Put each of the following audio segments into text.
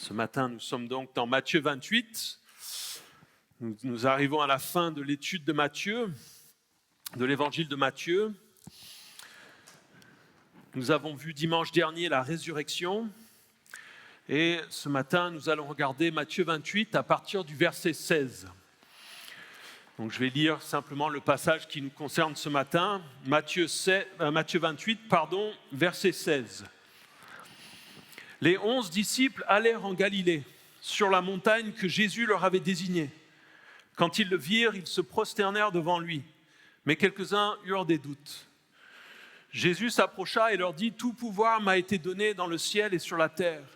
Ce matin, nous sommes donc dans Matthieu 28. Nous arrivons à la fin de l'étude de Matthieu, de l'évangile de Matthieu. Nous avons vu dimanche dernier la résurrection. Et ce matin, nous allons regarder Matthieu 28 à partir du verset 16. Donc, je vais lire simplement le passage qui nous concerne ce matin. Matthieu 28, verset 16. Les 11 disciples allèrent en Galilée, sur la montagne que Jésus leur avait désignée. Quand ils le virent, ils se prosternèrent devant lui, mais quelques-uns eurent des doutes. Jésus s'approcha et leur dit : « Tout pouvoir m'a été donné dans le ciel et sur la terre.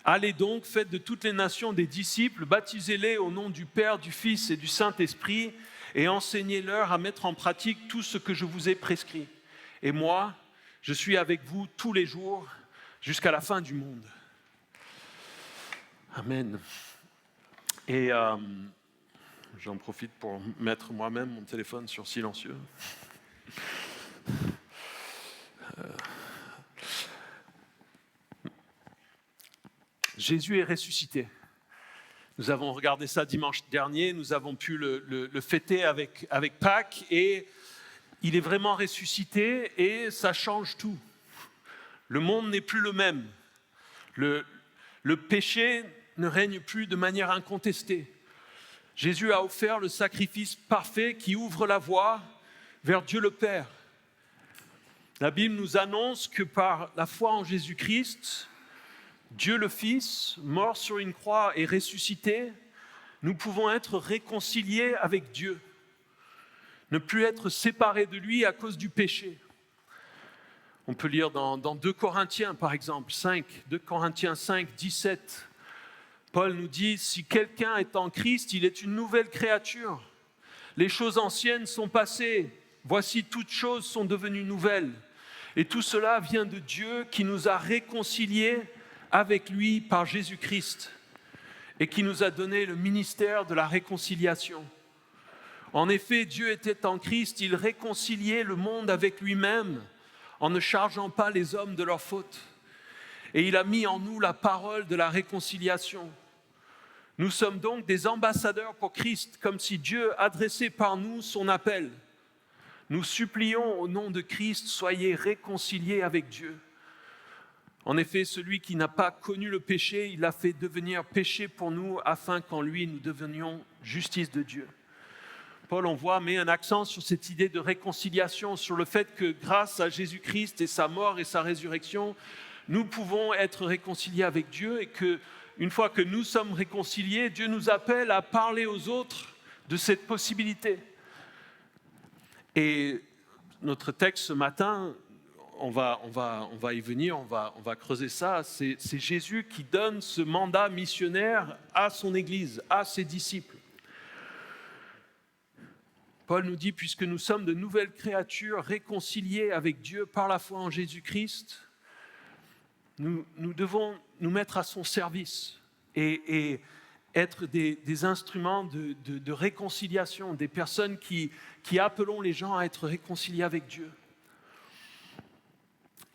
Allez donc, faites de toutes les nations des disciples, baptisez-les au nom du Père, du Fils et du Saint-Esprit, et enseignez-leur à mettre en pratique tout ce que je vous ai prescrit. Et moi, je suis avec vous tous les jours, jusqu'à la fin du monde. » Amen. Et j'en profite pour mettre moi-même mon téléphone sur silencieux. Jésus est ressuscité. Nous avons regardé ça dimanche dernier, nous avons pu le fêter avec Pâques, et il est vraiment ressuscité et ça change tout. Le monde n'est plus le même. Le péché ne règne plus de manière incontestée. Jésus a offert le sacrifice parfait qui ouvre la voie vers Dieu le Père. La Bible nous annonce que par la foi en Jésus-Christ, Dieu le Fils, mort sur une croix et ressuscité, nous pouvons être réconciliés avec Dieu, ne plus être séparés de lui à cause du péché. On peut lire dans 2 Corinthiens, par exemple, 2 Corinthiens 5, 17. Paul nous dit : « Si quelqu'un est en Christ, il est une nouvelle créature. Les choses anciennes sont passées. Voici, toutes choses sont devenues nouvelles. Et tout cela vient de Dieu qui nous a réconciliés avec lui par Jésus-Christ et qui nous a donné le ministère de la réconciliation. En effet, Dieu était en Christ, il réconciliait le monde avec lui-même, en ne chargeant pas les hommes de leurs fautes. Et il a mis en nous la parole de la réconciliation. Nous sommes donc des ambassadeurs pour Christ, comme si Dieu adressait par nous son appel. Nous supplions au nom de Christ, soyez réconciliés avec Dieu. En effet, celui qui n'a pas connu le péché, il l'a fait devenir péché pour nous, afin qu'en lui nous devenions justice de Dieu. » Paul, on voit, met un accent sur cette idée de réconciliation, sur le fait que grâce à Jésus-Christ et sa mort et sa résurrection, nous pouvons être réconciliés avec Dieu, et qu'une fois que nous sommes réconciliés, Dieu nous appelle à parler aux autres de cette possibilité. Et notre texte ce matin, on va y venir, on va creuser ça. C'est Jésus qui donne ce mandat missionnaire à son Église, à ses disciples. Paul nous dit : puisque nous sommes de nouvelles créatures réconciliées avec Dieu par la foi en Jésus-Christ, nous devons nous mettre à son service et être des instruments de réconciliation, des personnes qui appelons les gens à être réconciliés avec Dieu.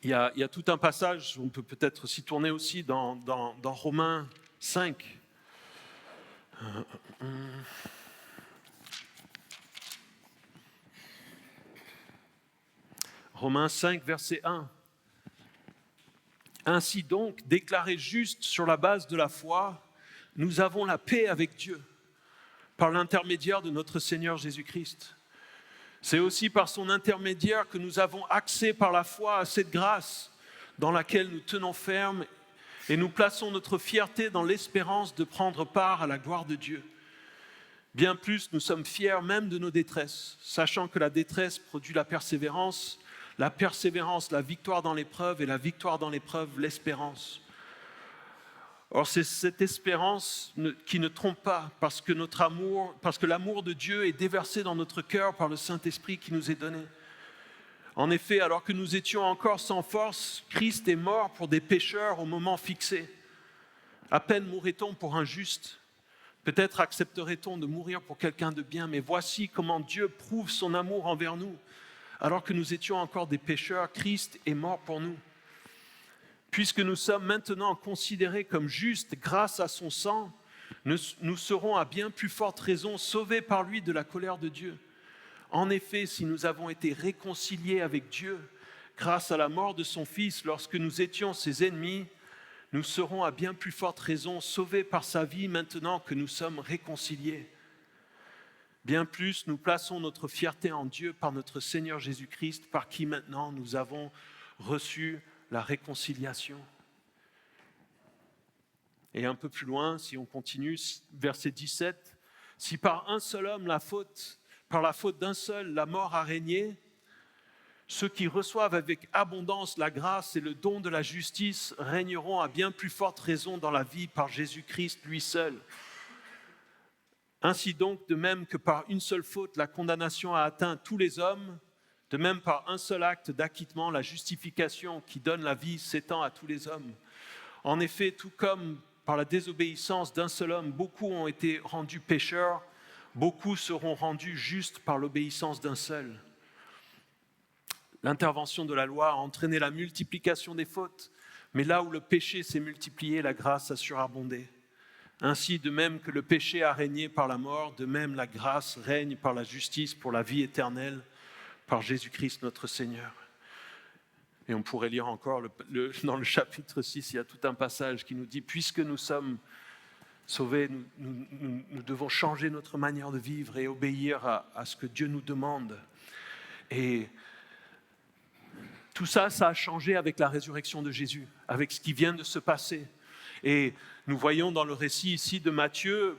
Il y a tout un passage, on peut peut-être s'y tourner aussi dans Romains 5. Romains 5, verset 1. « Ainsi donc, déclarés justes sur la base de la foi, nous avons la paix avec Dieu, par l'intermédiaire de notre Seigneur Jésus-Christ. C'est aussi par son intermédiaire que nous avons accès par la foi à cette grâce dans laquelle nous tenons ferme et nous plaçons notre fierté dans l'espérance de prendre part à la gloire de Dieu. Bien plus, nous sommes fiers même de nos détresses, sachant que la détresse produit la persévérance, la victoire dans l'épreuve, et la victoire dans l'épreuve, l'espérance. Or, c'est cette espérance qui ne trompe pas, parce que l'amour de Dieu est déversé dans notre cœur par le Saint-Esprit qui nous est donné. En effet, alors que nous étions encore sans force, Christ est mort pour des pécheurs au moment fixé. À peine mourrait-on pour un juste. Peut-être accepterait-on de mourir pour quelqu'un de bien, mais voici comment Dieu prouve son amour envers nous. Alors que nous étions encore des pécheurs, Christ est mort pour nous. Puisque nous sommes maintenant considérés comme justes grâce à son sang, nous serons à bien plus forte raison sauvés par lui de la colère de Dieu. En effet, si nous avons été réconciliés avec Dieu grâce à la mort de son Fils lorsque nous étions ses ennemis, nous serons à bien plus forte raison sauvés par sa vie maintenant que nous sommes réconciliés. Bien plus, nous plaçons notre fierté en Dieu par notre Seigneur Jésus-Christ, par qui maintenant nous avons reçu la réconciliation. Et un peu plus loin, si on continue, verset 17, « Si par un seul homme par la faute d'un seul, la mort a régné, ceux qui reçoivent avec abondance la grâce et le don de la justice régneront à bien plus forte raison dans la vie par Jésus-Christ lui seul. Ainsi donc, de même que par une seule faute, la condamnation a atteint tous les hommes, de même par un seul acte d'acquittement, la justification qui donne la vie s'étend à tous les hommes. En effet, tout comme par la désobéissance d'un seul homme, beaucoup ont été rendus pécheurs, beaucoup seront rendus justes par l'obéissance d'un seul. L'intervention de la loi a entraîné la multiplication des fautes, mais là où le péché s'est multiplié, la grâce a surabondé. Ainsi, de même que le péché a régné par la mort, de même la grâce règne par la justice pour la vie éternelle, par Jésus-Christ notre Seigneur. Et on pourrait lire encore dans le chapitre 6, il y a tout un passage qui nous dit « Puisque nous sommes sauvés, nous devons changer notre manière de vivre et obéir à ce que Dieu nous demande. » Et tout ça, ça a changé avec la résurrection de Jésus, avec ce qui vient de se passer. Et nous voyons dans le récit ici de Matthieu,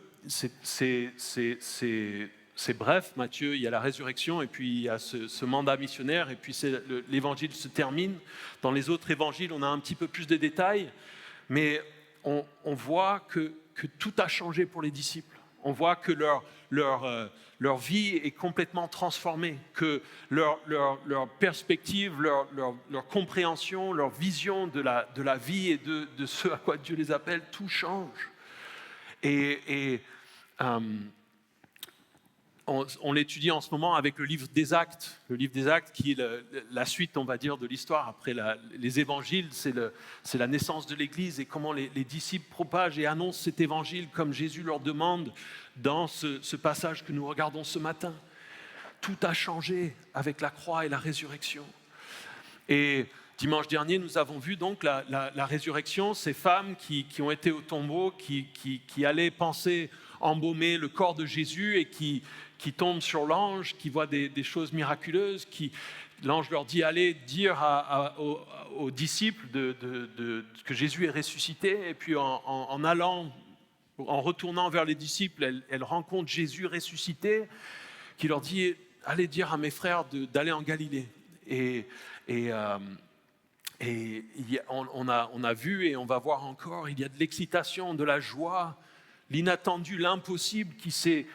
c'est bref, Matthieu, il y a la résurrection et puis il y a ce mandat missionnaire et puis l'évangile se termine. Dans les autres évangiles, on a un petit peu plus de détails, mais on voit que tout a changé pour les disciples. On voit que leur vie est complètement transformée, que leur perspective, leur compréhension, leur vision de la vie et de ce à quoi Dieu les appelle, tout change. On l'étudie en ce moment avec le livre des Actes qui est la suite, on va dire, de l'histoire. Après les évangiles, c'est la naissance de l'Église et comment les disciples propagent et annoncent cet évangile comme Jésus leur demande dans ce passage que nous regardons ce matin. Tout a changé avec la croix et la résurrection. Et dimanche dernier, nous avons vu donc la résurrection, ces femmes qui ont été au tombeau, qui allaient penser embaumer le corps de Jésus et qui tombent sur l'ange, qui voient des choses miraculeuses, l'ange leur dit « Allez dire aux disciples que Jésus est ressuscité » et puis en allant, en retournant vers les disciples, elles rencontrent Jésus ressuscité qui leur dit « Allez dire à mes frères d'aller en Galilée » et on a vu et on va voir encore, il y a de l'excitation, de la joie, l'inattendu, l'impossible qui s'est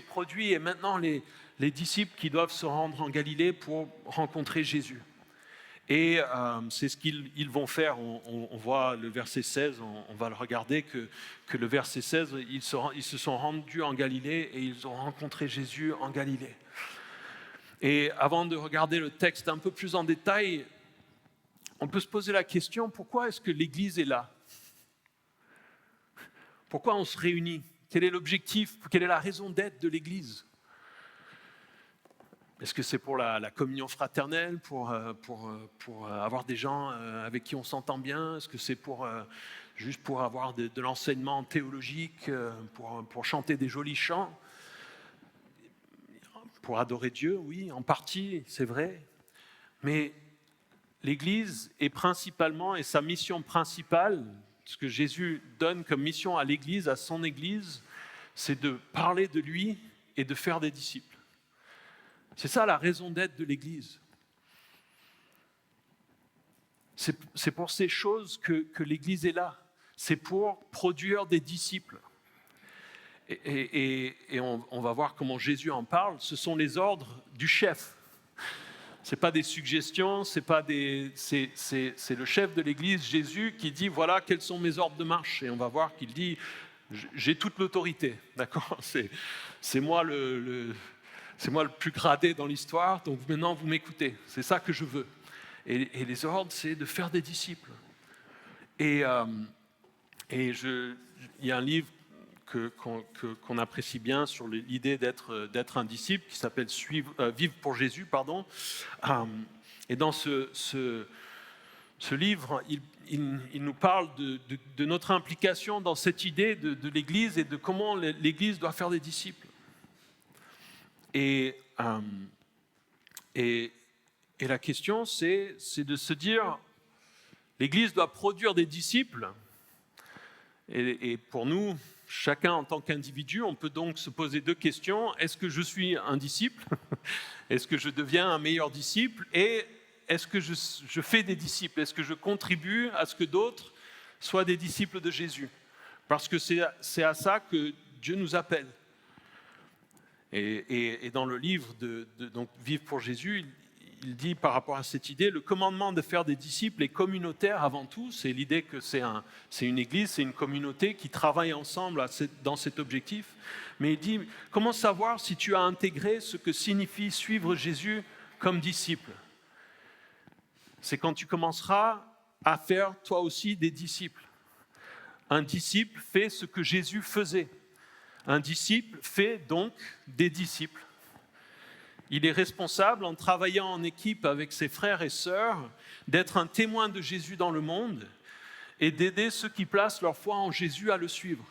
produit et maintenant les disciples qui doivent se rendre en Galilée pour rencontrer Jésus. Et c'est ce qu'ils vont faire. On voit le verset 16, on va le regarder, que le verset 16, ils se sont rendus en Galilée et ils ont rencontré Jésus en Galilée. Et avant de regarder le texte un peu plus en détail, on peut se poser la question, pourquoi est-ce que l'Église est là ? Pourquoi on se réunit ? Quel est l'objectif ? Quelle est la raison d'être de l'Église ? Est-ce que c'est pour la communion fraternelle, pour avoir des gens avec qui on s'entend bien ? Est-ce que c'est juste pour avoir de l'enseignement théologique, pour chanter des jolis chants ? Pour adorer Dieu, oui, en partie, c'est vrai. Mais l'Église est principalement, et sa mission principale, ce que Jésus donne comme mission à l'Église, à son Église, c'est de parler de lui et de faire des disciples. C'est ça la raison d'être de l'Église. C'est pour ces choses que l'Église est là. C'est pour produire des disciples. Et on va voir comment Jésus en parle. Ce sont les ordres du chef. Ce n'est pas des suggestions, c'est le chef de l'Église, Jésus, qui dit « Voilà quels sont mes ordres de marche ». Et on va voir qu'il dit « J'ai toute l'autorité, d'accord ? C'est moi le plus gradé dans l'histoire, donc maintenant vous m'écoutez. C'est ça que je veux. » Et les ordres, c'est de faire des disciples. Et, il y a un livre qu'on apprécie bien sur l'idée d'être un disciple qui s'appelle Vivre pour Jésus, pardon. Et dans ce livre, il nous parle de notre implication dans cette idée de l'Église et de comment l'Église doit faire des disciples. Et la question, c'est de se dire, l'Église doit produire des disciples. Et pour nous, chacun en tant qu'individu, on peut donc se poser deux questions. Est-ce que je suis un disciple ? Est-ce que je deviens un meilleur disciple ? Et est-ce que je fais des disciples ? Est-ce que je contribue à ce que d'autres soient des disciples de Jésus ? Parce que c'est à ça que Dieu nous appelle. Et dans le livre donc, Vivre pour Jésus, il dit par rapport à cette idée, le commandement de faire des disciples est communautaire avant tout. C'est l'idée que c'est une église, c'est une communauté qui travaille ensemble dans cet objectif. Mais il dit, comment savoir si tu as intégré ce que signifie suivre Jésus comme disciple ? C'est quand tu commenceras à faire toi aussi des disciples. Un disciple fait ce que Jésus faisait. Un disciple fait donc des disciples. Il est responsable, en travaillant en équipe avec ses frères et sœurs, d'être un témoin de Jésus dans le monde et d'aider ceux qui placent leur foi en Jésus à le suivre.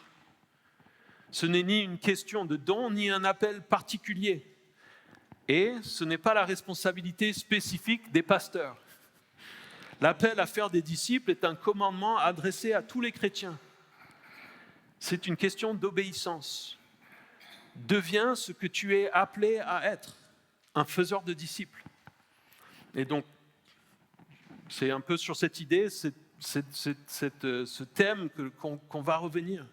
Ce n'est ni une question de don, ni un appel particulier. Et ce n'est pas la responsabilité spécifique des pasteurs. L'appel à faire des disciples est un commandement adressé à tous les chrétiens. C'est une question d'obéissance. Deviens ce que tu es appelé à être, un faiseur de disciples. Et donc, c'est un peu sur cette idée, ce thème qu'on va revenir.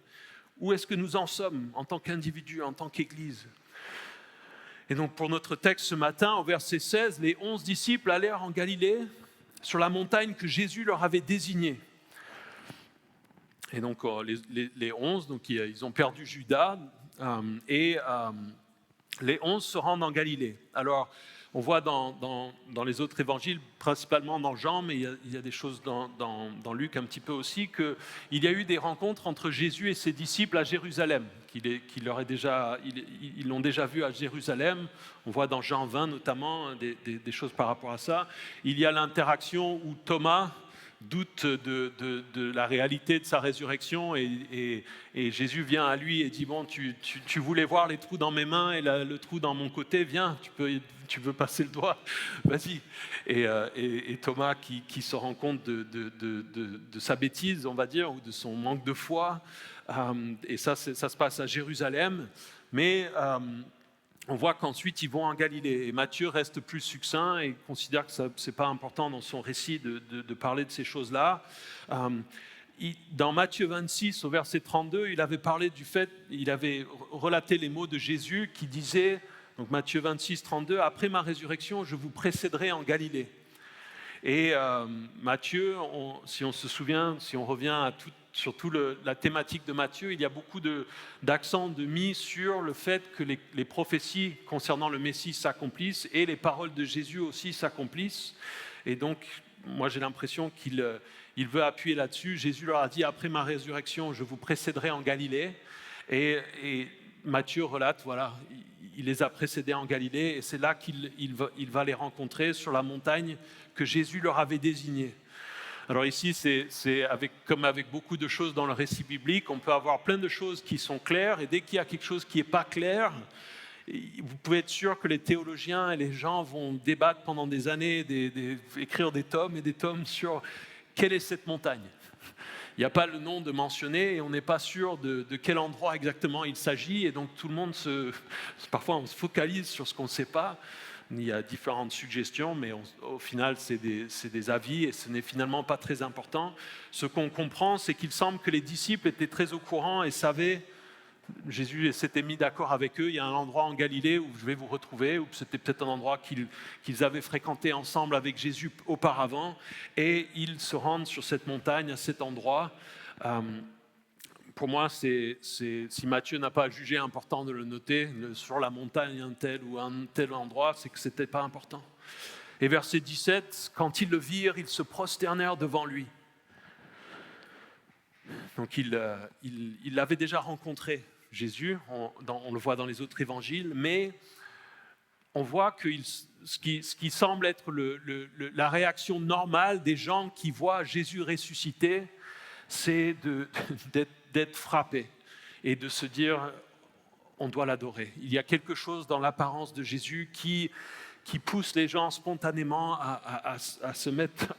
Où est-ce que nous en sommes en tant qu'individus, en tant qu'Église ? Et donc, pour notre texte ce matin, au verset 16, les 11 disciples allèrent en Galilée, sur la montagne que Jésus leur avait désignée. Et donc, les 11, donc, ils ont perdu Judas, et les 11 se rendent en Galilée. Alors, on voit dans les autres évangiles, principalement dans Jean, mais il y a des choses dans Luc un petit peu aussi, qu'il y a eu des rencontres entre Jésus et ses disciples à Jérusalem, ils l'ont déjà vu à Jérusalem. On voit dans Jean 20 notamment des choses par rapport à ça. Il y a l'interaction où Thomas doute de la réalité de sa résurrection et Jésus vient à lui et dit, bon, tu voulais voir les trous dans mes mains et le trou dans mon côté, viens, tu veux passer le doigt, vas-y. Et Thomas qui se rend compte de sa bêtise, on va dire, ou de son manque de foi, et ça se passe à Jérusalem, mais on voit qu'ensuite ils vont en Galilée. Et Matthieu reste plus succinct et considère que ce n'est pas important dans son récit de parler de ces choses-là. Dans Matthieu 26, au verset 32, il avait relaté les mots de Jésus qui disaient, donc Matthieu 26, 32, « Après ma résurrection, je vous précéderai en Galilée ». Et Matthieu, si on se souvient, si on revient sur toute la thématique de Matthieu, il y a beaucoup d'accent mis sur le fait que les prophéties concernant le Messie s'accomplissent et les paroles de Jésus aussi s'accomplissent. Et donc, moi j'ai l'impression qu'il veut appuyer là-dessus. Jésus leur a dit, après ma résurrection, je vous précéderai en Galilée. Et Matthieu relate, voilà, il les a précédés en Galilée et c'est là qu'il va les rencontrer sur la montagne que Jésus leur avait désignée. Alors ici, comme avec beaucoup de choses dans le récit biblique, on peut avoir plein de choses qui sont claires et dès qu'il y a quelque chose qui n'est pas clair, vous pouvez être sûr que les théologiens et les gens vont débattre pendant des années, écrire des tomes et des tomes sur quelle est cette montagne. Il n'y a pas le nom de mentionner et on n'est pas sûr de quel endroit exactement il s'agit. Et donc tout le monde parfois on se focalise sur ce qu'on ne sait pas. Il y a différentes suggestions, mais au final c'est des avis et ce n'est finalement pas très important. Ce qu'on comprend, c'est qu'il semble que les disciples étaient très au courant et savaient, Jésus s'était mis d'accord avec eux, il y a un endroit en Galilée où je vais vous retrouver, ou c'était peut-être un endroit qu'ils avaient fréquenté ensemble avec Jésus auparavant, et ils se rendent sur cette montagne, à cet endroit. Pour moi, si Matthieu n'a pas jugé important de le noter, sur la montagne un tel ou un tel endroit, c'est que ce n'était pas important. Et verset 17, quand ils le virent, ils se prosternèrent devant lui. Donc il l'avait déjà rencontré, Jésus, on le voit dans les autres évangiles, mais on voit que ce qui semble être la réaction normale des gens qui voient Jésus ressuscité, c'est d'être frappé et de se dire on doit l'adorer. Il y a quelque chose dans l'apparence de Jésus qui pousse les gens spontanément à se mettre,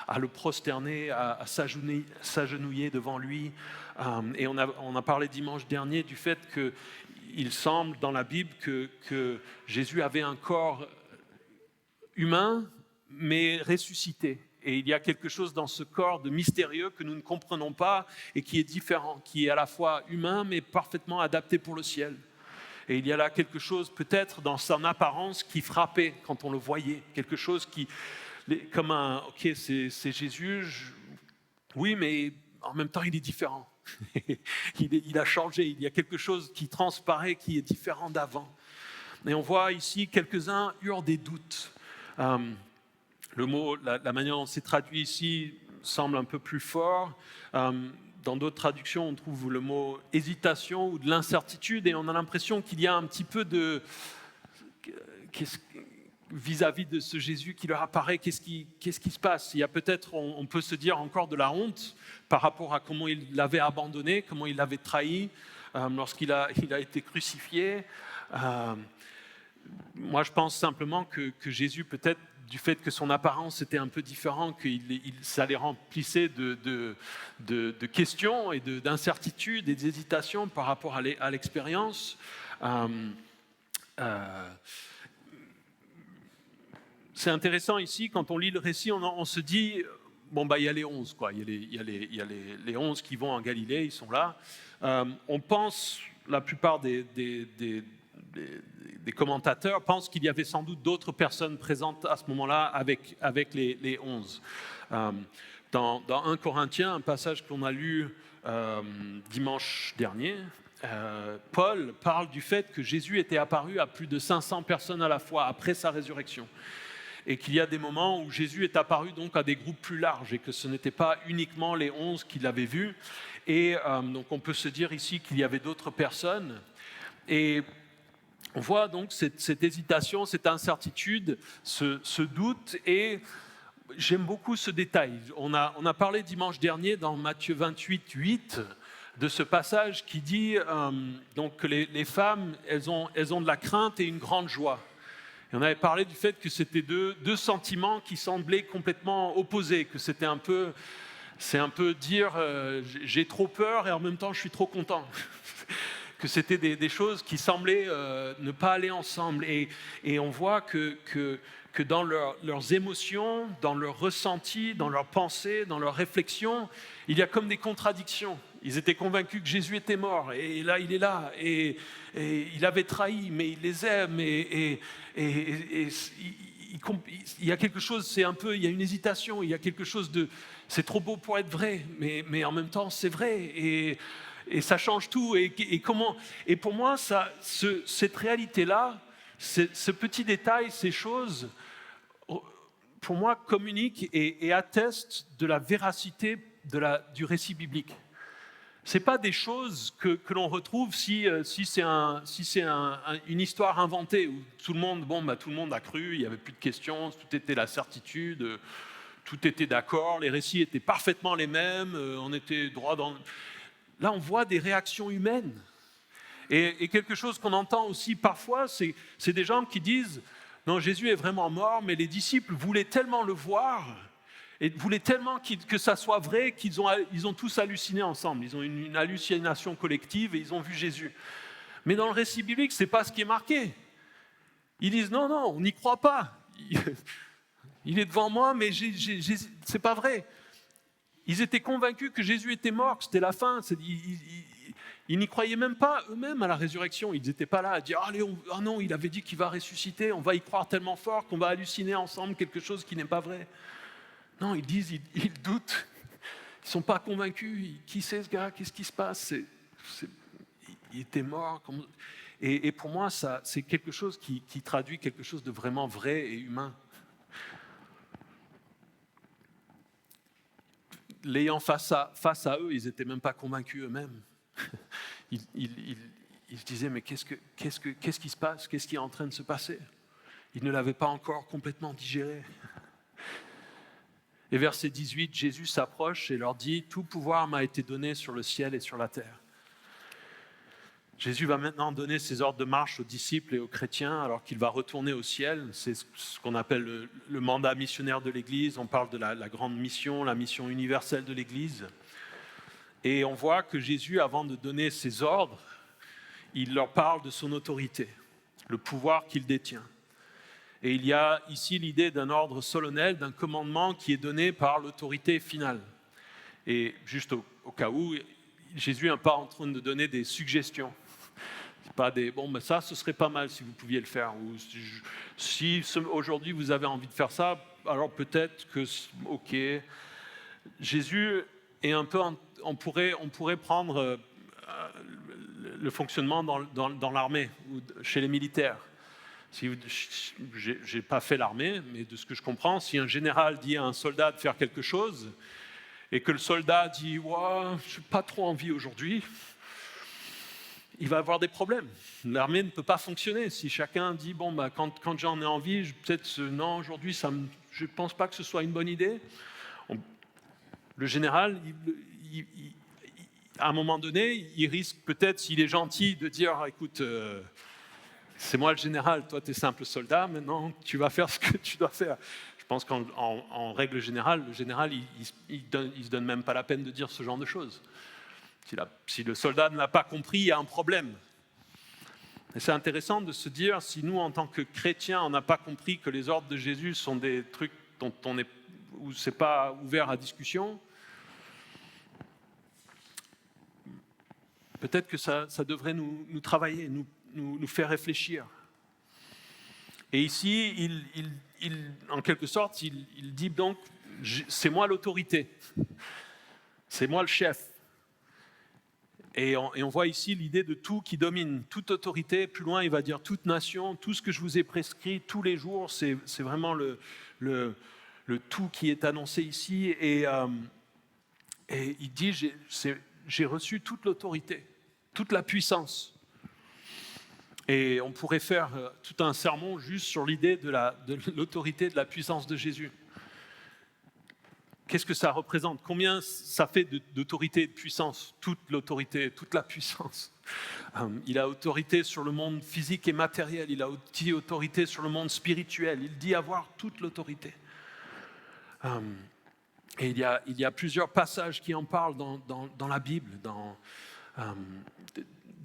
à le prosterner, à s'agenouiller devant lui. Et on a parlé dimanche dernier du fait qu'il semble dans la Bible que Jésus avait un corps humain, mais ressuscité. Et il y a quelque chose dans ce corps de mystérieux que nous ne comprenons pas et qui est différent, qui est à la fois humain, mais parfaitement adapté pour le ciel. Et il y a là quelque chose peut-être dans son apparence qui frappait quand on le voyait, quelque chose qui, comme ok, c'est Jésus, oui, mais en même temps il est différent. Il a changé, il y a quelque chose qui transparaît, qui est différent d'avant. Et on voit ici quelques-uns eurent des doutes. Le mot, la manière dont c'est traduit ici semble un peu plus fort. Dans d'autres traductions, on trouve le mot hésitation ou de l'incertitude, et on a l'impression qu'il y a un petit peu de vis-à-vis de ce Jésus qui leur apparaît, qu'est-ce qui se passe? Il y a peut-être, on peut se dire encore de la honte par rapport à comment il l'avait abandonné, comment il l'avait trahi lorsqu'il a été crucifié. Moi, je pense simplement que Jésus, peut-être du fait que son apparence était un peu différente, que ça les remplissait de questions et d'incertitudes et d'hésitations par rapport à l'expérience. C'est intéressant ici, quand on lit le récit, on se dit, bon, il y a les 11, quoi. Il y a les 11 qui vont en Galilée, ils sont là. On pense, la plupart des commentateurs pensent qu'il y avait sans doute d'autres personnes présentes à ce moment-là avec les 11. Dans 1 Corinthiens, un passage qu'on a lu dimanche dernier, Paul parle du fait que Jésus était apparu à plus de 500 personnes à la fois après sa résurrection. Et qu'il y a des moments où Jésus est apparu donc à des groupes plus larges et que ce n'était pas uniquement les 11 qui l'avaient vu. Et donc on peut se dire ici qu'il y avait d'autres personnes. Et on voit donc cette hésitation, cette incertitude, ce doute, et j'aime beaucoup ce détail. On a parlé dimanche dernier dans Matthieu 28, 8 de ce passage qui dit donc que les femmes, elles ont de la crainte et une grande joie. Et on avait parlé du fait que c'était deux sentiments qui semblaient complètement opposés, que c'est un peu dire j'ai trop peur et en même temps je suis trop content. Que c'était des choses qui semblaient ne pas aller ensemble. Et on voit que dans leurs émotions, dans leurs ressentis, dans leurs pensées, dans leurs réflexions, il y a comme des contradictions. Ils étaient convaincus que Jésus était mort, et là, il est là, et il avait trahi, mais il les aime, et il y a quelque chose, il y a une hésitation, il y a quelque chose de, c'est trop beau pour être vrai, mais en même temps, c'est vrai, et ça change tout. Et pour moi, cette réalité-là, ce petit détail, ces choses, pour moi, communiquent et attestent de la véracité du récit biblique. Ce n'est pas des choses que l'on retrouve si c'est une histoire inventée où tout le monde a cru, il n'y avait plus de questions, tout était la certitude, tout était d'accord, les récits étaient parfaitement les mêmes, on était droit dans... Là, on voit des réactions humaines. Et quelque chose qu'on entend aussi parfois, c'est des gens qui disent « Non, Jésus est vraiment mort, mais les disciples voulaient tellement le voir et voulaient tellement que ça soit vrai qu'ils ont tous halluciné ensemble. Ils ont une hallucination collective et ils ont vu Jésus. » Mais dans le récit biblique, ce n'est pas ce qui est marqué. Ils disent « Non, on n'y croit pas. Il est devant moi, mais ce n'est pas vrai. » Ils étaient convaincus que Jésus était mort, que c'était la fin. Ils n'y croyaient même pas eux-mêmes à la résurrection. Ils n'étaient pas là à dire « Allez, non, il avait dit qu'il va ressusciter, on va y croire tellement fort qu'on va halluciner ensemble quelque chose qui n'est pas vrai. » Non, ils disent, ils doutent. Ils ne sont pas convaincus. Qui c'est ce gars? Qu'est-ce qui se passe? Il était mort. Et pour moi, c'est quelque chose qui traduit quelque chose de vraiment vrai et humain. l'ayant face à eux, ils n'étaient même pas convaincus eux-mêmes. Ils se disaient, mais qu'est-ce qui se passe? Qu'est-ce qui est en train de se passer? Ils ne l'avaient pas encore complètement digéré. Et verset 18, Jésus s'approche et leur dit, « Tout pouvoir m'a été donné sur le ciel et sur la terre. » Jésus va maintenant donner ses ordres de marche aux disciples et aux chrétiens alors qu'il va retourner au ciel. C'est ce qu'on appelle le mandat missionnaire de l'Église. On parle de la grande mission, la mission universelle de l'Église. Et on voit que Jésus, avant de donner ses ordres, il leur parle de son autorité, le pouvoir qu'il détient. Et il y a ici l'idée d'un ordre solennel, d'un commandement qui est donné par l'autorité finale. Et juste au cas où, Jésus n'est pas en train de donner des suggestions. C'est pas des bon, mais ça, ce serait pas mal si vous pouviez le faire. Ou si aujourd'hui vous avez envie de faire ça, alors peut-être que ok. Jésus est un peu, on pourrait prendre le fonctionnement dans l'armée ou chez les militaires. J'ai pas fait l'armée, mais de ce que je comprends, si un général dit à un soldat de faire quelque chose et que le soldat dit ouais, je n'ai pas trop envie aujourd'hui, il va avoir des problèmes. L'armée ne peut pas fonctionner. Si chacun dit bon, bah, quand j'en ai envie, peut-être non, aujourd'hui, je ne pense pas que ce soit une bonne idée. Le général, à un moment donné, il risque peut-être, s'il est gentil, de dire écoute, c'est moi le général, toi tu es simple soldat, maintenant tu vas faire ce que tu dois faire. Je pense qu'en règle générale, le général, il se donne même pas la peine de dire ce genre de choses. Si le soldat ne l'a pas compris, il y a un problème. Et c'est intéressant de se dire, si nous, en tant que chrétiens, on n'a pas compris que les ordres de Jésus sont des trucs où ce n'est pas ouvert à discussion, peut-être que ça devrait nous travailler, nous faire réfléchir. Et ici, en quelque sorte, il dit donc, c'est moi l'autorité, c'est moi le chef. Et on voit ici l'idée de tout qui domine, toute autorité. Plus loin, il va dire toute nation, tout ce que je vous ai prescrit tous les jours, c'est vraiment le tout qui est annoncé ici. Et il dit, j'ai reçu toute l'autorité, toute la puissance. Et on pourrait faire tout un sermon juste sur l'idée de l'autorité, de la puissance de Jésus. Qu'est-ce que ça représente? Combien ça fait d'autorité et de puissance? Toute l'autorité, toute la puissance. Il a autorité sur le monde physique et matériel. Il a aussi autorité sur le monde spirituel. Il dit avoir toute l'autorité. Et il y a plusieurs passages qui en parlent dans la Bible,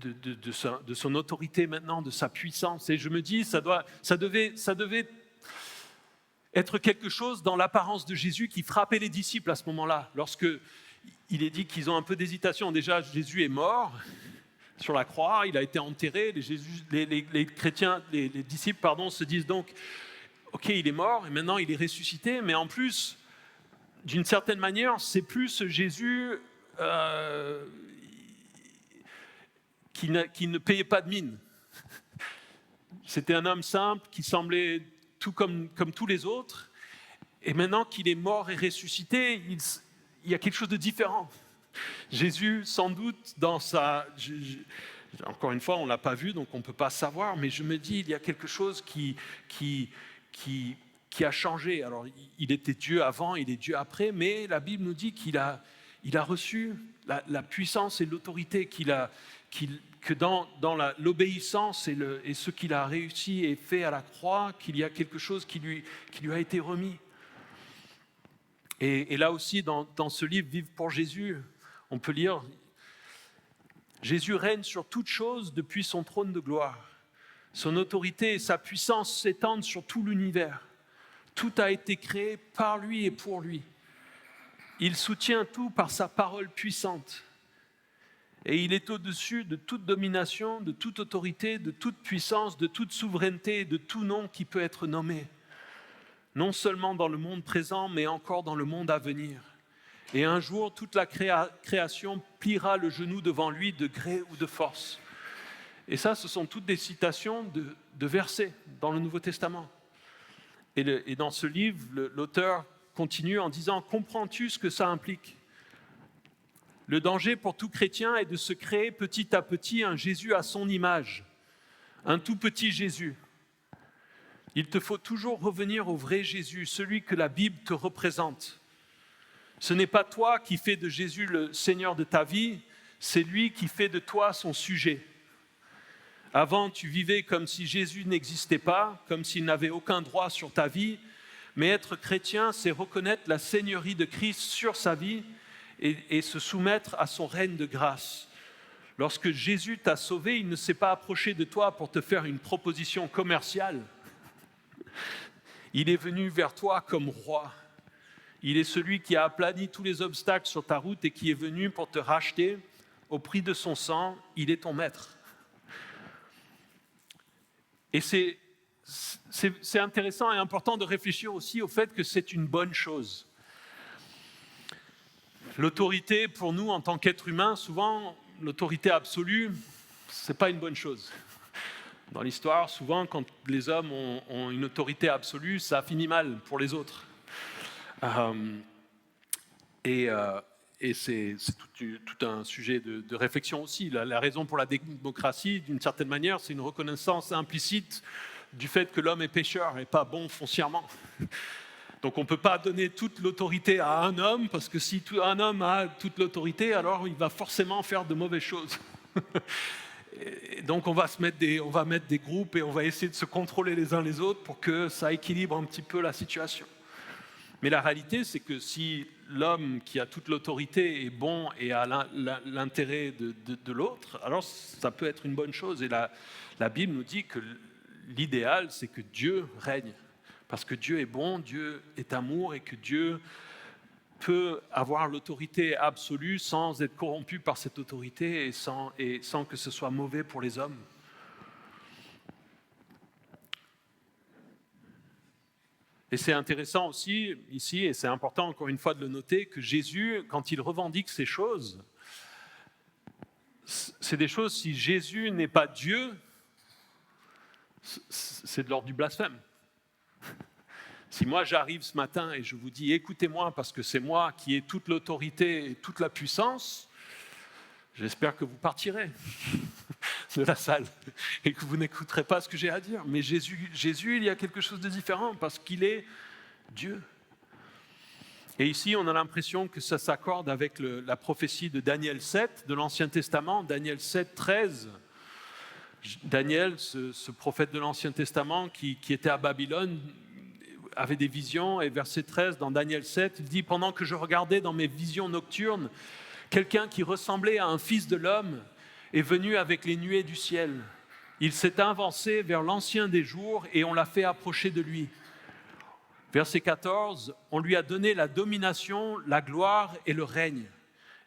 de son autorité maintenant, de sa puissance. Et je me dis, ça devait être quelque chose dans l'apparence de Jésus qui frappait les disciples à ce moment-là. Lorsque il est dit qu'ils ont un peu d'hésitation. Déjà, Jésus est mort sur la croix, il a été enterré. Les chrétiens, les disciples, se disent donc, ok, il est mort et maintenant il est ressuscité, mais en plus, d'une certaine manière, c'est plus ce Jésus qui ne payait pas de mine. C'était un homme simple qui semblait tout comme tous les autres. Et maintenant qu'il est mort et ressuscité, il y a quelque chose de différent. Jésus, sans doute, encore une fois, on ne l'a pas vu, donc on ne peut pas savoir, mais je me dis, il y a quelque chose qui a changé. Alors, il était Dieu avant, il est Dieu après, mais la Bible nous dit qu'il a reçu la puissance et l'autorité que dans l'obéissance et ce qu'il a réussi et fait à la croix, qu'il y a quelque chose qui lui a été remis. Et là aussi, dans ce livre « Vivre pour Jésus », on peut lire « Jésus règne sur toute chose depuis son trône de gloire. Son autorité et sa puissance s'étendent sur tout l'univers. Tout a été créé par lui et pour lui. Il soutient tout par sa parole puissante. Et il est au-dessus de toute domination, de toute autorité, de toute puissance, de toute souveraineté, de tout nom qui peut être nommé. Non seulement dans le monde présent, mais encore dans le monde à venir. Et un jour, toute la création pliera le genou devant lui de gré ou de force. » Et ça, ce sont toutes des citations de versets dans le Nouveau Testament. Et dans ce livre, l'auteur continue en disant « Comprends-tu ce que ça implique ? Le danger pour tout chrétien est de se créer petit à petit un Jésus à son image, un tout petit Jésus. Il te faut toujours revenir au vrai Jésus, celui que la Bible te représente. Ce n'est pas toi qui fais de Jésus le Seigneur de ta vie, c'est lui qui fait de toi son sujet. Avant, tu vivais comme si Jésus n'existait pas, comme s'il n'avait aucun droit sur ta vie, mais être chrétien, c'est reconnaître la seigneurie de Christ sur sa vie et se soumettre à son règne de grâce. Lorsque Jésus t'a sauvé, il ne s'est pas approché de toi pour te faire une proposition commerciale. Il est venu vers toi comme roi. Il est celui qui a aplani tous les obstacles sur ta route et qui est venu pour te racheter au prix de son sang. Il est ton maître. Et c'est intéressant et important de réfléchir aussi au fait que c'est une bonne chose. L'autorité, pour nous, en tant qu'être humain, souvent, l'autorité absolue, ce n'est pas une bonne chose. Dans l'histoire, souvent, quand les hommes ont une autorité absolue, ça finit mal pour les autres. Et c'est tout un sujet de réflexion aussi. La raison pour la démocratie, d'une certaine manière, c'est une reconnaissance implicite du fait que l'homme est pécheur et pas bon foncièrement. Donc on ne peut pas donner toute l'autorité à un homme, parce que si un homme a toute l'autorité, alors il va forcément faire de mauvaises choses. Et donc on va mettre des groupes et on va essayer de se contrôler les uns les autres pour que ça équilibre un petit peu la situation. Mais la réalité, c'est que si l'homme qui a toute l'autorité est bon et a l'intérêt de l'autre, alors ça peut être une bonne chose. Et la Bible nous dit que l'idéal, c'est que Dieu règne. Parce que Dieu est bon, Dieu est amour et que Dieu peut avoir l'autorité absolue sans être corrompu par cette autorité et sans que ce soit mauvais pour les hommes. Et c'est intéressant aussi ici, et c'est important encore une fois de le noter, que Jésus, quand il revendique ces choses, c'est des choses, si Jésus n'est pas Dieu, c'est de l'ordre du blasphème. Si moi j'arrive ce matin et je vous dis « écoutez-moi parce que c'est moi qui ai toute l'autorité et toute la puissance », j'espère que vous partirez de la salle et que vous n'écouterez pas ce que j'ai à dire. Mais Jésus, il y a quelque chose de différent parce qu'il est Dieu. Et ici, on a l'impression que ça s'accorde avec la prophétie de Daniel 7 de l'Ancien Testament, Daniel 7, 13. Daniel, ce prophète de l'Ancien Testament qui était à Babylone, avait des visions, et verset 13 dans Daniel 7, il dit « Pendant que je regardais dans mes visions nocturnes, quelqu'un qui ressemblait à un fils de l'homme est venu avec les nuées du ciel. Il s'est avancé vers l'ancien des jours et on l'a fait approcher de lui. » Verset 14, « On lui a donné la domination, la gloire et le règne.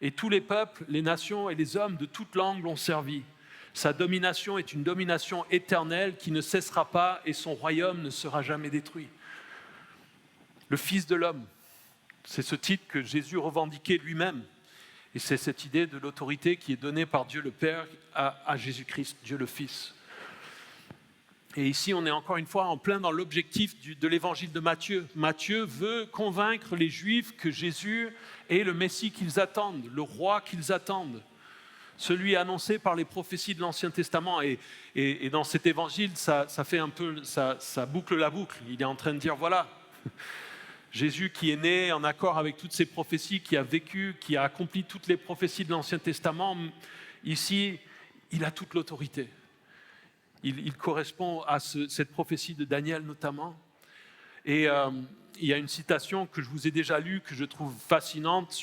Et tous les peuples, les nations et les hommes de toute langue l'ont servi. Sa domination est une domination éternelle qui ne cessera pas et son royaume ne sera jamais détruit. » Le Fils de l'homme, c'est ce titre que Jésus revendiquait lui-même. Et c'est cette idée de l'autorité qui est donnée par Dieu le Père à Jésus-Christ, Dieu le Fils. Et ici, on est encore une fois en plein dans l'objectif de l'évangile de Matthieu. Matthieu veut convaincre les Juifs que Jésus est le Messie qu'ils attendent, le roi qu'ils attendent, celui annoncé par les prophéties de l'Ancien Testament. Et dans cet évangile, ça fait un peu, ça boucle la boucle. Il est en train de dire, voilà, Jésus qui est né en accord avec toutes ces prophéties, qui a vécu, qui a accompli toutes les prophéties de l'Ancien Testament, ici, il a toute l'autorité. Il correspond à cette prophétie de Daniel notamment. Et il y a une citation que je vous ai déjà lue, que je trouve fascinante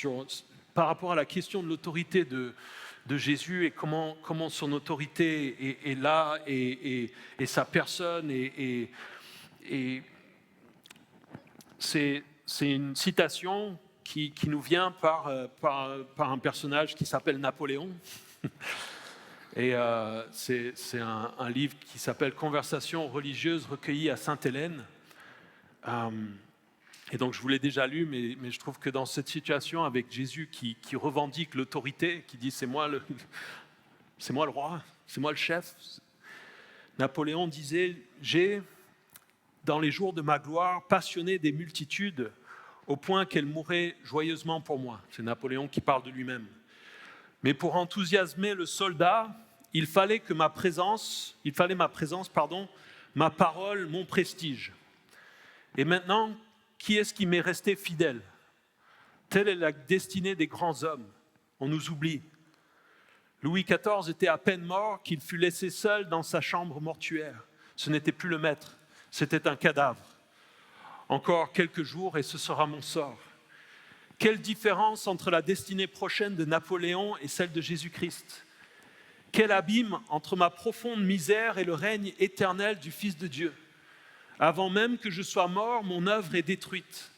par rapport à la question de l'autorité de Jésus et comment son autorité est là et sa personne et c'est une citation qui nous vient par un personnage qui s'appelle Napoléon. Et c'est un livre qui s'appelle « Conversations religieuses recueillies à Sainte-Hélène ». Et donc je vous l'ai déjà lu, mais je trouve que dans cette situation avec Jésus qui revendique l'autorité, qui dit « c'est moi le roi, c'est moi le chef », Napoléon disait « J'ai, dans les jours de ma gloire, passionné des multitudes au point qu'elles mouraient joyeusement pour moi. » C'est Napoléon qui parle de lui-même. Mais pour enthousiasmer le soldat, il fallait ma présence, ma parole, mon prestige. Et maintenant, qui est-ce qui m'est resté fidèle? Telle est la destinée des grands hommes. On nous oublie. Louis XIV était à peine mort qu'il fut laissé seul dans sa chambre mortuaire. Ce n'était plus le maître, c'était un cadavre. Encore quelques jours et ce sera mon sort. Quelle différence entre la destinée prochaine de Napoléon et celle de Jésus-Christ. Quel abîme entre ma profonde misère et le règne éternel du Fils de Dieu. Avant même que je sois mort, mon œuvre est détruite.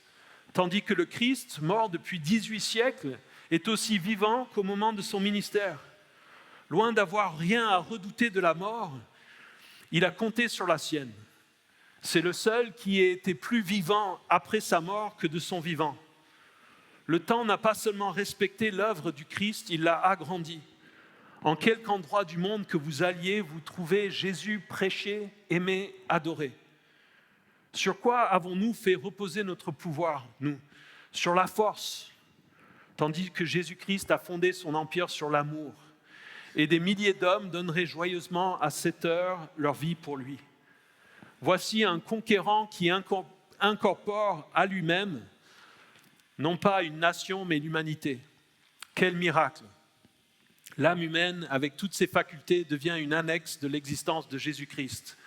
Tandis que le Christ, mort depuis 18 siècles, est aussi vivant qu'au moment de son ministère. Loin d'avoir rien à redouter de la mort, il a compté sur la sienne. C'est le seul qui ait été plus vivant après sa mort que de son vivant. Le temps n'a pas seulement respecté l'œuvre du Christ, il l'a agrandi. En quelque endroit du monde que vous alliez, vous trouvez Jésus prêché, aimé, adoré. Sur quoi avons-nous fait reposer notre pouvoir, nous? Sur la force, tandis que Jésus-Christ a fondé son empire sur l'amour. Et des milliers d'hommes donneraient joyeusement à cette heure leur vie pour lui. Voici un conquérant qui incorpore à lui-même, non pas une nation, mais l'humanité. Quel miracle! L'âme humaine, avec toutes ses facultés, devient une annexe de l'existence de Jésus-Christ.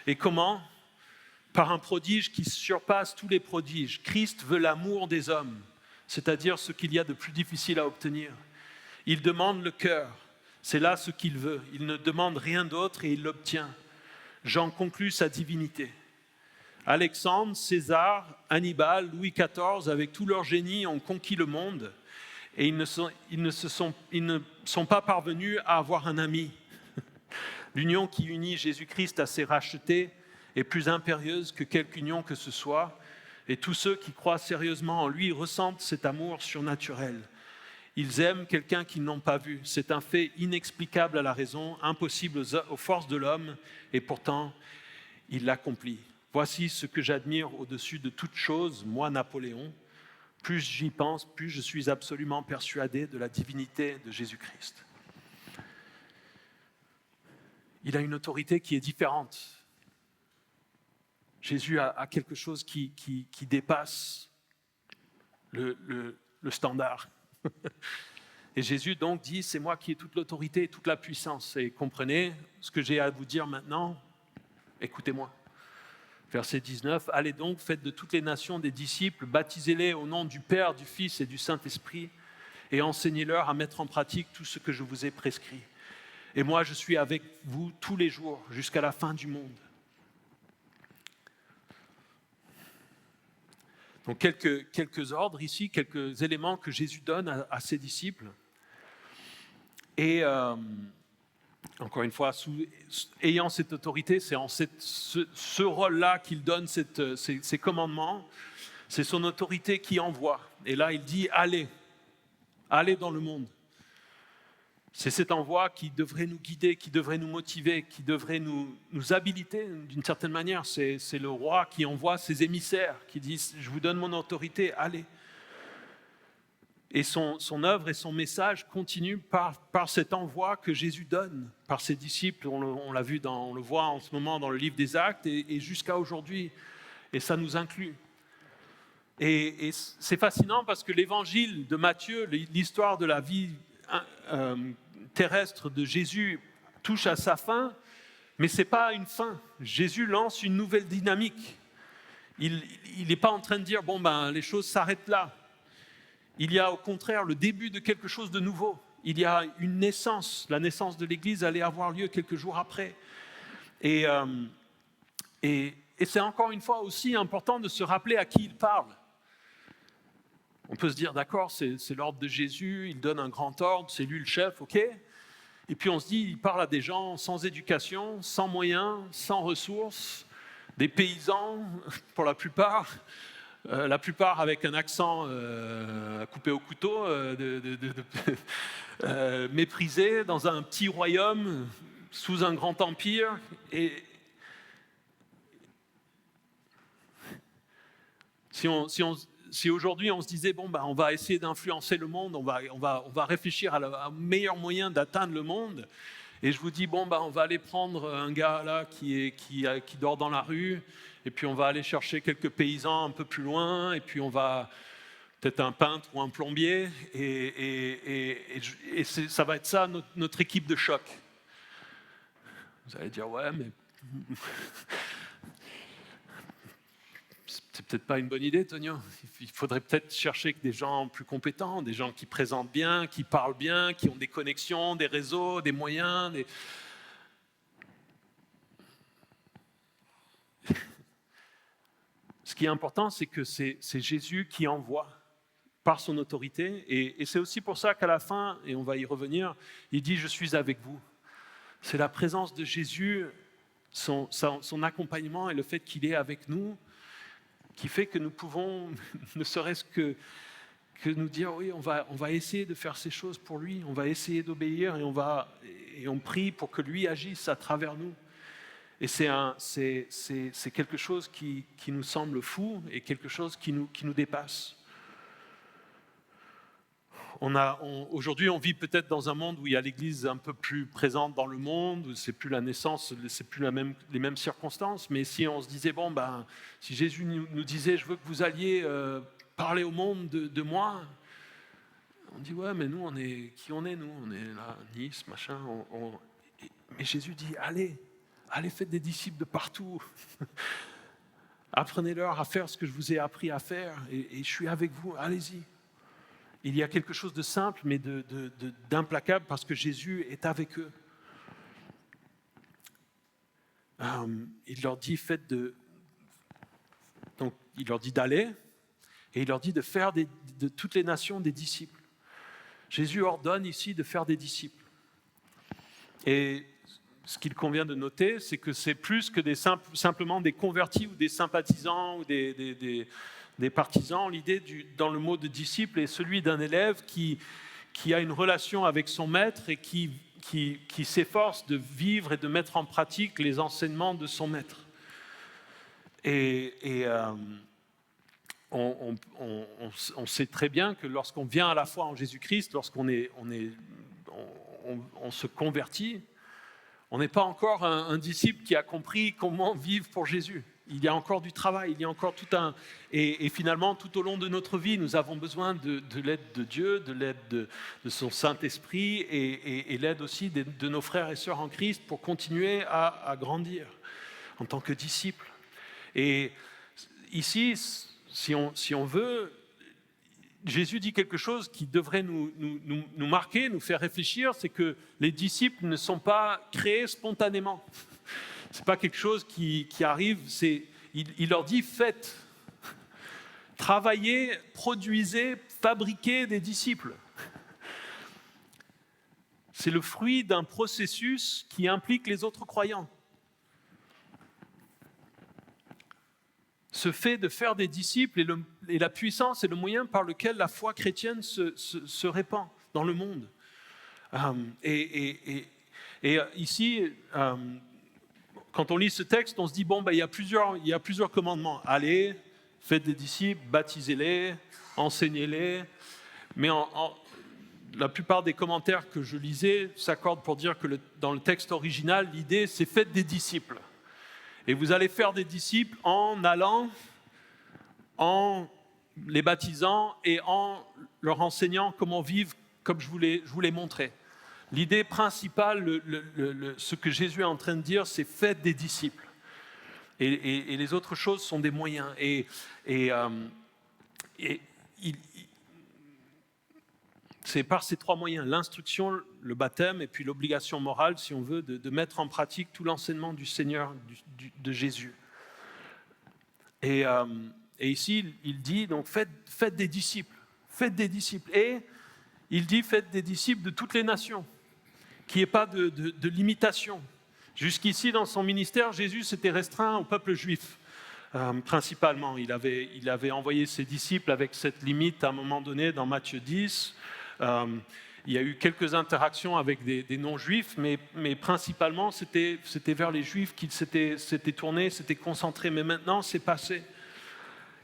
Et comment? Par un prodige qui surpasse tous les prodiges. Christ veut l'amour des hommes, c'est-à-dire ce qu'il y a de plus difficile à obtenir. Il demande le cœur. C'est là ce qu'il veut. Il ne demande rien d'autre et il l'obtient. J'en conclus sa divinité. Alexandre, César, Hannibal, Louis XIV, avec tout leur génie, ont conquis le monde et ils ne sont pas parvenus à avoir un ami. L'union qui unit Jésus-Christ à ses rachetés est plus impérieuse que quelque union que ce soit et tous ceux qui croient sérieusement en lui ressentent cet amour surnaturel. Ils aiment quelqu'un qu'ils n'ont pas vu. C'est un fait inexplicable à la raison, impossible aux forces de l'homme, et pourtant, il l'accomplit. Voici ce que j'admire au-dessus de toute chose, moi, Napoléon. Plus j'y pense, plus je suis absolument persuadé de la divinité de Jésus-Christ. Il a une autorité qui est différente. Jésus a quelque chose qui dépasse le standard. Et Jésus donc dit, c'est moi qui ai toute l'autorité et toute la puissance. Et comprenez ce que j'ai à vous dire maintenant, écoutez-moi. Verset 19, allez donc, faites de toutes les nations des disciples, baptisez-les au nom du Père, du Fils et du Saint-Esprit, et enseignez-leur à mettre en pratique tout ce que je vous ai prescrit. Et moi, je suis avec vous tous les jours, jusqu'à la fin du monde. Donc quelques ordres ici, quelques éléments que Jésus donne à ses disciples. Et encore une fois, ayant cette autorité, c'est en ce rôle-là qu'il donne ces commandements. C'est son autorité qui envoie. Et là, il dit, allez dans le monde. C'est cet envoi qui devrait nous guider, qui devrait nous motiver, qui devrait nous habiliter d'une certaine manière. C'est le roi qui envoie ses émissaires, qui disent « Je vous donne mon autorité, allez ». Et son œuvre et son message continuent par cet envoi que Jésus donne par ses disciples. On le voit en ce moment dans le livre des Actes et jusqu'à aujourd'hui. Et ça nous inclut. Et c'est fascinant parce que l'évangile de Matthieu, l'histoire de la vie terrestre de Jésus touche à sa fin, mais ce n'est pas une fin. Jésus lance une nouvelle dynamique. Il n'est pas en train de dire, les choses s'arrêtent là. Il y a au contraire le début de quelque chose de nouveau. Il y a une naissance. La naissance de l'Église allait avoir lieu quelques jours après. Et c'est encore une fois aussi important de se rappeler à qui il parle. On peut se dire, d'accord, c'est l'ordre de Jésus, il donne un grand ordre, c'est lui le chef, ok. Et puis on se dit, il parle à des gens sans éducation, sans moyens, sans ressources, des paysans pour la plupart avec un accent coupé au couteau, méprisé dans un petit royaume sous un grand empire. Et si on si aujourd'hui on se disait, on va essayer d'influencer le monde, on va réfléchir à un meilleur moyen d'atteindre le monde, et je vous dis, on va aller prendre un gars là qui dort dans la rue, et puis on va aller chercher quelques paysans un peu plus loin, et puis on va peut-être un peintre ou un plombier, et ça va être ça notre équipe de choc. Vous allez dire, ouais, mais c'est peut-être pas une bonne idée, Tonio. Il faudrait peut-être chercher des gens plus compétents, des gens qui présentent bien, qui parlent bien, qui ont des connexions, des réseaux, des moyens. Ce qui est important, c'est que c'est Jésus qui envoie par son autorité. Et c'est aussi pour ça qu'à la fin, et on va y revenir, il dit « Je suis avec vous ». C'est la présence de Jésus, son accompagnement et le fait qu'il est avec nous qui fait que nous pouvons, ne serait-ce que nous dire, oui, on va essayer de faire ces choses pour lui, on va essayer d'obéir et on prie pour que lui agisse à travers nous. Et c'est quelque chose qui nous semble fou et quelque chose qui nous dépasse. Aujourd'hui, on vit peut-être dans un monde où il y a l'Église un peu plus présente dans le monde, où c'est plus la naissance, c'est plus les mêmes circonstances. Mais si on se disait, si Jésus nous disait, je veux que vous alliez parler au monde de moi, on dit, ouais, mais nous, qui on est, nous? On est là, Nice, machin. Mais Jésus dit, allez, faites des disciples de partout. Apprenez-leur à faire ce que je vous ai appris à faire, et je suis avec vous, allez-y. Il y a quelque chose de simple, mais d'implacable, parce que Jésus est avec eux. Il leur dit, donc, il leur dit d'aller, et il leur dit de faire de toutes les nations des disciples. Jésus ordonne ici de faire des disciples. Et ce qu'il convient de noter, c'est que c'est plus que simplement des convertis ou des sympathisants ou des partisans. L'idée dans le mot de disciple est celui d'un élève qui a une relation avec son maître et qui s'efforce de vivre et de mettre en pratique les enseignements de son maître. On sait très bien que lorsqu'on vient à la foi en Jésus-Christ, lorsqu'on se convertit, on n'est pas encore un disciple qui a compris comment vivre pour Jésus. Il y a encore du travail, il y a encore et finalement, tout au long de notre vie, nous avons besoin de l'aide de Dieu, de l'aide de son Saint-Esprit et l'aide aussi de nos frères et sœurs en Christ pour continuer à grandir en tant que disciples. Et ici, si on veut, Jésus dit quelque chose qui devrait nous marquer, nous faire réfléchir, c'est que les disciples ne sont pas créés spontanément. Ce n'est pas quelque chose qui arrive, il leur dit « faites, travaillez, produisez, fabriquez des disciples ». C'est le fruit d'un processus qui implique les autres croyants. Ce fait de faire des disciples et la puissance est le moyen par lequel la foi chrétienne se répand dans le monde. Et ici, quand on lit ce texte, on se dit, il y a plusieurs commandements. Allez, faites des disciples, baptisez-les, enseignez-les. Mais la plupart des commentaires que je lisais s'accordent pour dire que dans le texte original, l'idée, c'est faites des disciples. Et vous allez faire des disciples en allant, en les baptisant et en leur enseignant comment vivre comme je vous l'ai montré. L'idée principale, ce que Jésus est en train de dire, c'est faites des disciples. Et les autres choses sont des moyens. C'est par ces trois moyens, l'instruction, le baptême et puis l'obligation morale, si on veut, de mettre en pratique tout l'enseignement du Seigneur, de Jésus. Et ici, il dit, donc faites des disciples. Faites des disciples. Et il dit, faites des disciples de toutes les nations, qu'il n'y ait pas de limitation. Jusqu'ici, dans son ministère, Jésus s'était restreint au peuple juif, principalement. Il avait envoyé ses disciples avec cette limite à un moment donné dans Matthieu 10. Il y a eu quelques interactions avec des non-juifs, mais principalement, c'était vers les juifs qu'il s'était tourné, s'était concentré. Mais maintenant, c'est passé.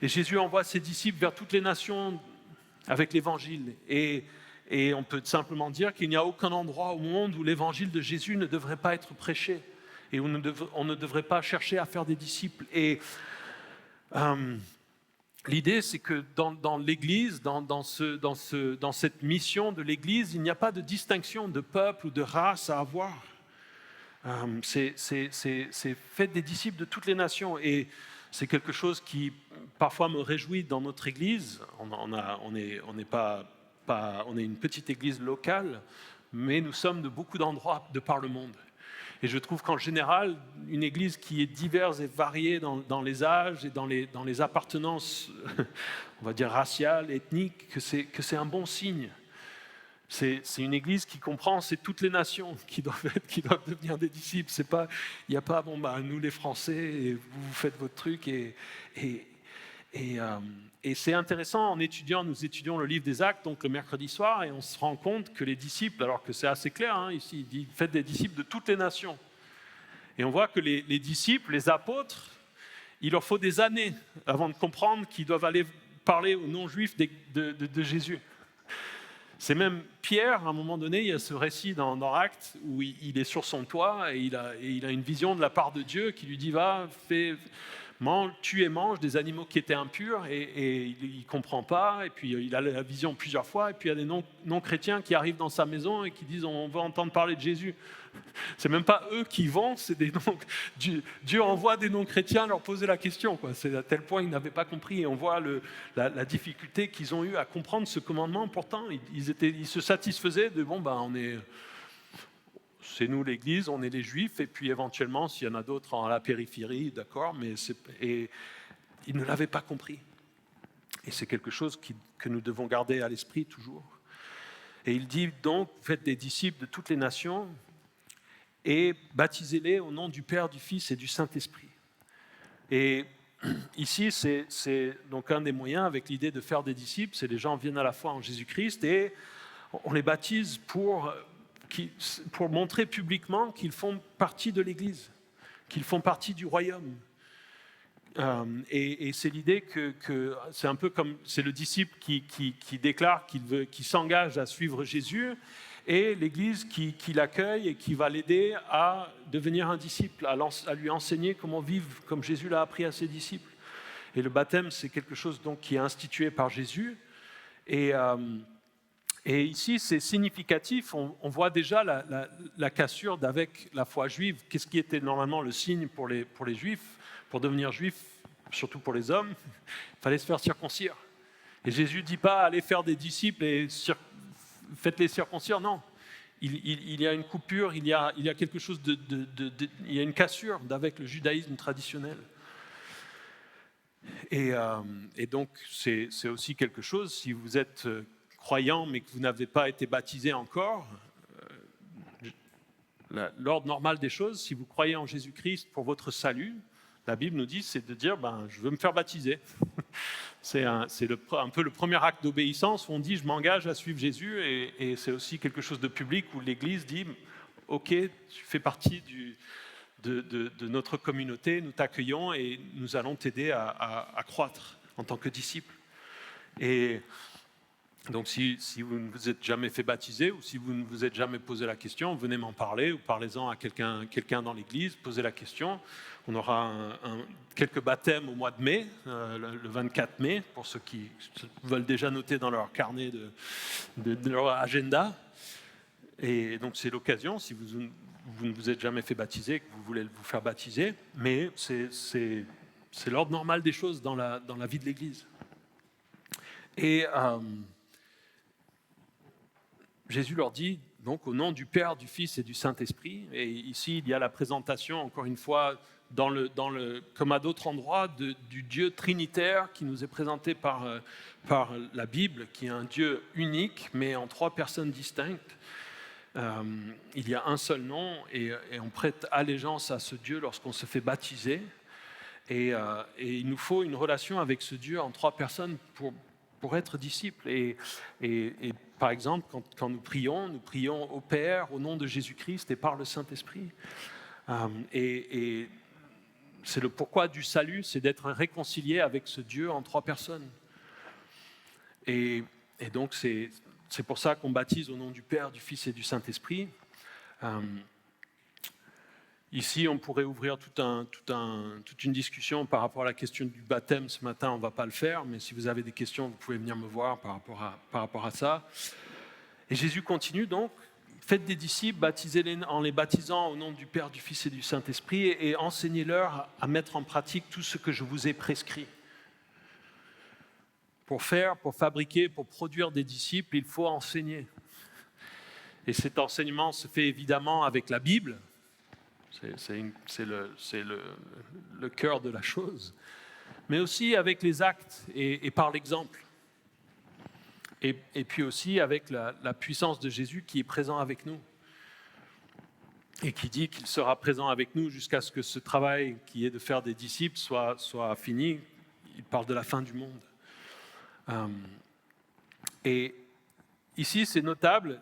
Et Jésus envoie ses disciples vers toutes les nations avec l'Évangile. Et on peut simplement dire qu'il n'y a aucun endroit au monde où l'Évangile de Jésus ne devrait pas être prêché et où on ne devrait pas chercher à faire des disciples. Et l'idée, c'est que dans l'Église, dans cette mission de l'Église, il n'y a pas de distinction de peuple ou de race à avoir. C'est faites des disciples de toutes les nations. Et c'est quelque chose qui parfois me réjouit dans notre Église. On est une petite Église locale, mais nous sommes de beaucoup d'endroits de par le monde. Et je trouve qu'en général, une Église qui est diverse et variée dans les âges et dans les appartenances, on va dire raciales, ethniques, que c'est un bon signe. C'est une Église qui comprend, c'est toutes les nations qui doivent devenir des disciples. Il n'y a pas, nous les Français, et vous faites votre truc. Et c'est intéressant, nous étudions le livre des Actes, donc le mercredi soir, et on se rend compte que les disciples, alors que c'est assez clair, ici, il dit « faites des disciples de toutes les nations ». Et on voit que les disciples, les apôtres, il leur faut des années avant de comprendre qu'ils doivent aller parler aux non-juifs de Jésus. C'est même Pierre, à un moment donné, il y a ce récit dans Actes où il est sur son toit et il a une vision de la part de Dieu qui lui dit « va, tue et mange des animaux qui étaient impurs » et il ne comprend pas. Et puis il a la vision plusieurs fois et puis il y a des non-chrétiens qui arrivent dans sa maison et qui disent « on veut entendre parler de Jésus ». C'est même pas eux qui vont, Dieu envoie des non-chrétiens leur poser la question, quoi. C'est à tel point ils n'avaient pas compris. Et on voit la difficulté qu'ils ont eu à comprendre ce commandement. Pourtant, ils se satisfaisaient de c'est nous l'Église, on est les Juifs, et puis éventuellement, s'il y en a d'autres à la périphérie, d'accord, et ils ne l'avaient pas compris. Et c'est quelque chose que nous devons garder à l'esprit toujours. Et il dit donc, faites des disciples de toutes les nations, et baptisez-les au nom du Père, du Fils et du Saint-Esprit. Et ici, c'est donc un des moyens avec l'idée de faire des disciples, c'est les gens viennent à la foi en Jésus-Christ et on les baptise pour montrer publiquement qu'ils font partie de l'Église, qu'ils font partie du royaume. Et c'est l'idée que c'est un peu comme c'est le disciple qui déclare qu'il s'engage à suivre Jésus, et l'Église qui l'accueille et qui va l'aider à devenir un disciple, à lui enseigner comment vivre comme Jésus l'a appris à ses disciples. Et le baptême, c'est quelque chose donc qui est institué par Jésus. Et ici, c'est significatif. On voit déjà la cassure avec la foi juive. Qu'est-ce qui était normalement le signe pour les Juifs? Pour devenir Juif, surtout pour les hommes, il fallait se faire circoncire. Et Jésus ne dit pas allez faire des disciples et faites-les circoncire, non. Il y a une coupure, il y a quelque chose il y a une cassure avec le judaïsme traditionnel. Et donc, c'est aussi quelque chose, si vous êtes croyant mais que vous n'avez pas été baptisé encore, l'ordre normal des choses, si vous croyez en Jésus-Christ pour votre salut, la Bible nous dit, c'est de dire, je veux me faire baptiser. C'est un peu le premier acte d'obéissance où on dit, je m'engage à suivre Jésus, et c'est aussi quelque chose de public où l'Église dit, ok, tu fais partie de notre communauté, nous t'accueillons et nous allons t'aider à croître en tant que disciple. Et donc si vous ne vous êtes jamais fait baptiser ou si vous ne vous êtes jamais posé la question, venez m'en parler ou parlez-en à quelqu'un dans l'église, posez la question. On aura quelques baptêmes au mois de mai, le 24 mai, pour ceux qui veulent déjà noter dans leur carnet de leur agenda. Et donc c'est l'occasion, si vous ne vous êtes jamais fait baptiser, que vous voulez vous faire baptiser, mais c'est l'ordre normal des choses dans la vie de l'église. Et Jésus leur dit, donc, au nom du Père, du Fils et du Saint-Esprit. Et ici, il y a la présentation, encore une fois, comme à d'autres endroits, du Dieu trinitaire qui nous est présenté par la Bible, qui est un Dieu unique, mais en trois personnes distinctes. Il y a un seul nom et on prête allégeance à ce Dieu lorsqu'on se fait baptiser. Et il nous faut une relation avec ce Dieu en trois personnes pour être disciples. Et par exemple, quand nous prions au Père, au nom de Jésus-Christ et par le Saint-Esprit. Et c'est le pourquoi du salut, c'est d'être réconcilié avec ce Dieu en 3 personnes. Et donc, c'est pour ça qu'on baptise au nom du Père, du Fils et du Saint-Esprit. Ici, on pourrait ouvrir toute une discussion par rapport à la question du baptême. Ce matin, on ne va pas le faire, mais si vous avez des questions, vous pouvez venir me voir par rapport à ça. Et Jésus continue donc, faites des disciples, baptisez-les en les baptisant au nom du Père, du Fils et du Saint-Esprit, et enseignez-leur à mettre en pratique tout ce que je vous ai prescrit. Pour fabriquer, pour produire des disciples, il faut enseigner. Et cet enseignement se fait évidemment avec la Bible. C'est le cœur de la chose, mais aussi avec les actes et par l'exemple. Et puis aussi avec la puissance de Jésus qui est présent avec nous et qui dit qu'il sera présent avec nous jusqu'à ce que ce travail qui est de faire des disciples soit fini. Il parle de la fin du monde. Et ici, c'est notable,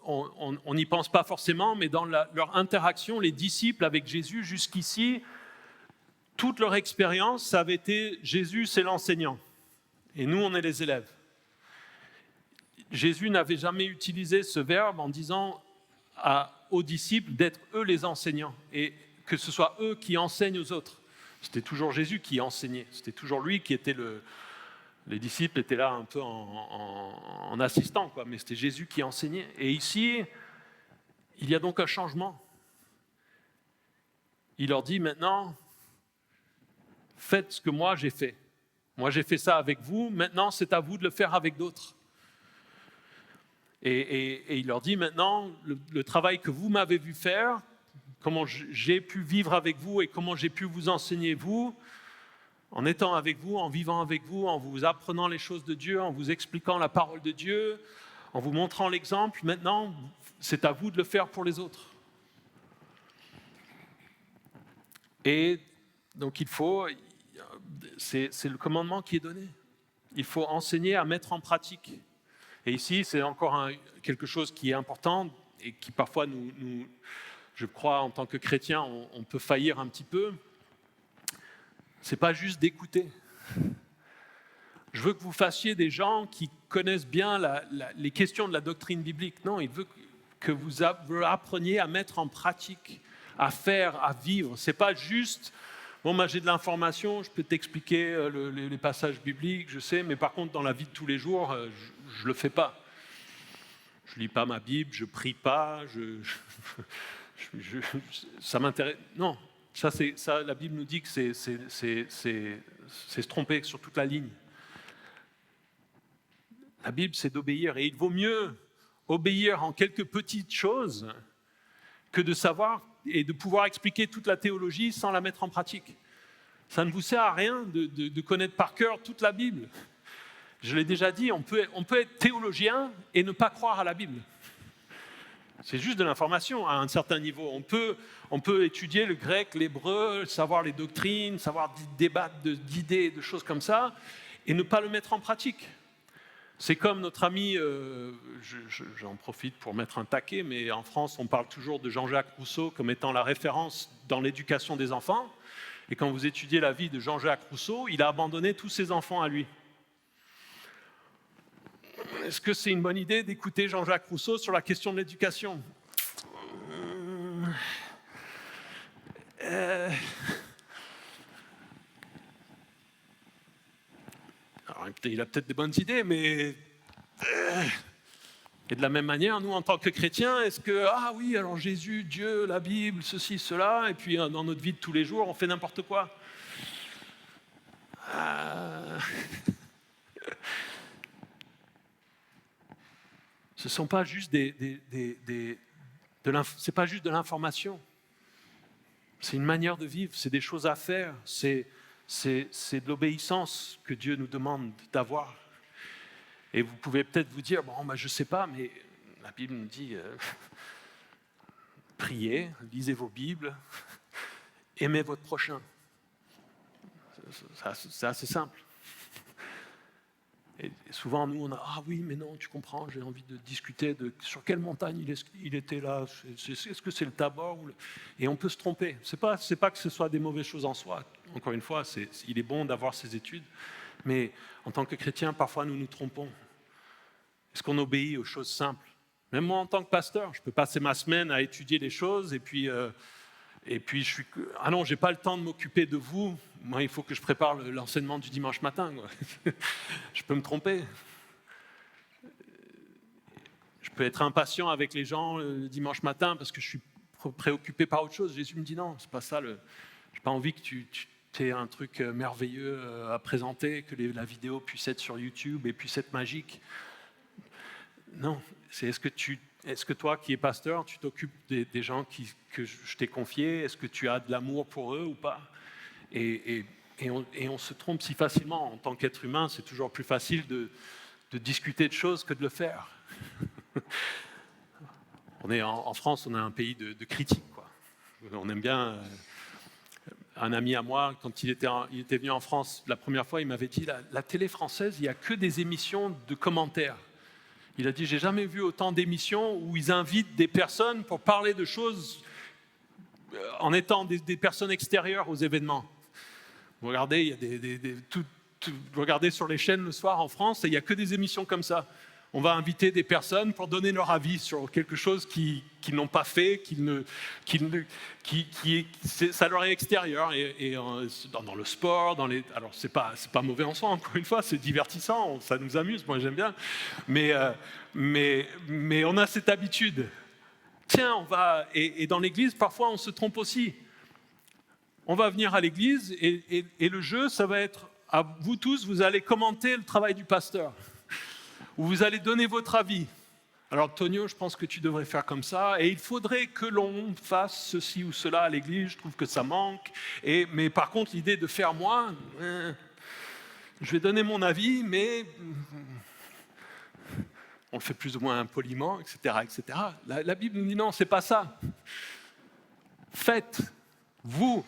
on n'y pense pas forcément, mais dans leur interaction, les disciples avec Jésus, jusqu'ici, toute leur expérience, ça avait été Jésus, c'est l'enseignant, et nous, on est les élèves. Jésus n'avait jamais utilisé ce verbe en disant aux disciples d'être eux les enseignants, et que ce soit eux qui enseignent aux autres. C'était toujours Jésus qui enseignait, c'était toujours lui qui était Les disciples étaient là un peu en assistant, mais c'était Jésus qui enseignait. Et ici, il y a donc un changement. Il leur dit maintenant, faites ce que moi j'ai fait. Moi j'ai fait ça avec vous, maintenant c'est à vous de le faire avec d'autres. Et il leur dit maintenant, le travail que vous m'avez vu faire, comment j'ai pu vivre avec vous et comment j'ai pu vous enseigner vous, en étant avec vous, en vivant avec vous, en vous apprenant les choses de Dieu, en vous expliquant la parole de Dieu, en vous montrant l'exemple, maintenant, c'est à vous de le faire pour les autres. Et donc c'est le commandement qui est donné. Il faut enseigner à mettre en pratique. Et ici, c'est encore quelque chose qui est important et qui parfois je crois, en tant que chrétien, on peut faillir un petit peu. C'est pas juste d'écouter. Je veux que vous fassiez des gens qui connaissent bien les questions de la doctrine biblique. Non, il veut que vous appreniez à mettre en pratique, à faire, à vivre. C'est pas juste, j'ai de l'information, je peux t'expliquer les passages bibliques, je sais, mais par contre, dans la vie de tous les jours, je le fais pas. Je lis pas ma Bible, je prie pas, ça m'intéresse. Non. Ça, la Bible nous dit que c'est se tromper sur toute la ligne. La Bible, c'est d'obéir. Et il vaut mieux obéir en quelques petites choses que de savoir et de pouvoir expliquer toute la théologie sans la mettre en pratique. Ça ne vous sert à rien de connaître par cœur toute la Bible. Je l'ai déjà dit, on peut être théologien et ne pas croire à la Bible. C'est juste de l'information à un certain niveau. On peut étudier le grec, l'hébreu, savoir les doctrines, savoir débattre d'idées, de choses comme ça, et ne pas le mettre en pratique. C'est comme notre ami, j'en profite pour mettre un taquet, mais en France, on parle toujours de Jean-Jacques Rousseau comme étant la référence dans l'éducation des enfants. Et quand vous étudiez la vie de Jean-Jacques Rousseau, il a abandonné tous ses enfants à lui. Est-ce que c'est une bonne idée d'écouter Jean-Jacques Rousseau sur la question de l'éducation ? Alors, il a peut-être des bonnes idées, mais... Et de la même manière, nous, en tant que chrétiens, est-ce que, oui, alors Jésus, Dieu, la Bible, ceci, cela, et puis dans notre vie de tous les jours, on fait n'importe quoi. Ce ne sont pas juste c'est pas juste de l'information. C'est une manière de vivre, c'est des choses à faire, c'est de l'obéissance que Dieu nous demande d'avoir. Et vous pouvez peut-être vous dire, je ne sais pas, mais la Bible nous dit, priez, lisez vos Bibles, aimez votre prochain. C'est assez simple. Et souvent, nous, on a « Ah oui, mais non, tu comprends, j'ai envie de discuter sur quelle montagne il était là, est-ce que c'est le Tabor ?» Et on peut se tromper. C'est pas que ce soit des mauvaises choses en soi. Encore une fois, il est bon d'avoir ces études, mais en tant que chrétien, parfois, nous nous trompons. Est-ce qu'on obéit aux choses simples? Même moi, en tant que pasteur, je peux passer ma semaine à étudier les choses et puis je suis... Ah non, je n'ai pas le temps de m'occuper de vous. Moi, il faut que je prépare l'enseignement du dimanche matin. Je peux me tromper. Je peux être impatient avec les gens le dimanche matin parce que je suis préoccupé par autre chose. Jésus me dit non, c'est pas ça. Je n'ai pas envie que tu aies un truc merveilleux à présenter, que la vidéo puisse être sur YouTube et puisse être magique. Non, c'est est-ce que toi qui es pasteur, tu t'occupes des gens que je t'ai confiés? Est-ce que tu as de l'amour pour eux ou pas? Et on se trompe si facilement. En tant qu'être humain, c'est toujours plus facile de discuter de choses que de le faire. En France, on a un pays de critiques, quoi. On aime bien... Un ami à moi, quand il était venu en France la première fois, il m'avait dit la télé française, il n'y a que des émissions de commentaires. Il a dit, j'ai jamais vu autant d'émissions où ils invitent des personnes pour parler de choses en étant des personnes extérieures aux événements. Vous regardez, il y a vous regardez sur les chaînes le soir en France, et il n'y a que des émissions comme ça. On va inviter des personnes pour donner leur avis sur quelque chose qu'ils n'ont pas fait, ça leur est extérieur. Et dans le sport, alors c'est pas mauvais en soi, encore une fois, c'est divertissant, ça nous amuse, moi j'aime bien. Mais on a cette habitude. Tiens, et dans l'église, parfois on se trompe aussi. On va venir à l'église et le jeu, ça va être, à vous tous, vous allez commenter le travail du pasteur. Où vous allez donner votre avis. Alors, Tonio, je pense que tu devrais faire comme ça, et il faudrait que l'on fasse ceci ou cela à l'église, je trouve que ça manque. Mais par contre, l'idée de faire moi, je vais donner mon avis, mais on le fait plus ou moins poliment, etc. etc. La Bible nous dit non, c'est pas ça. Faites, vous.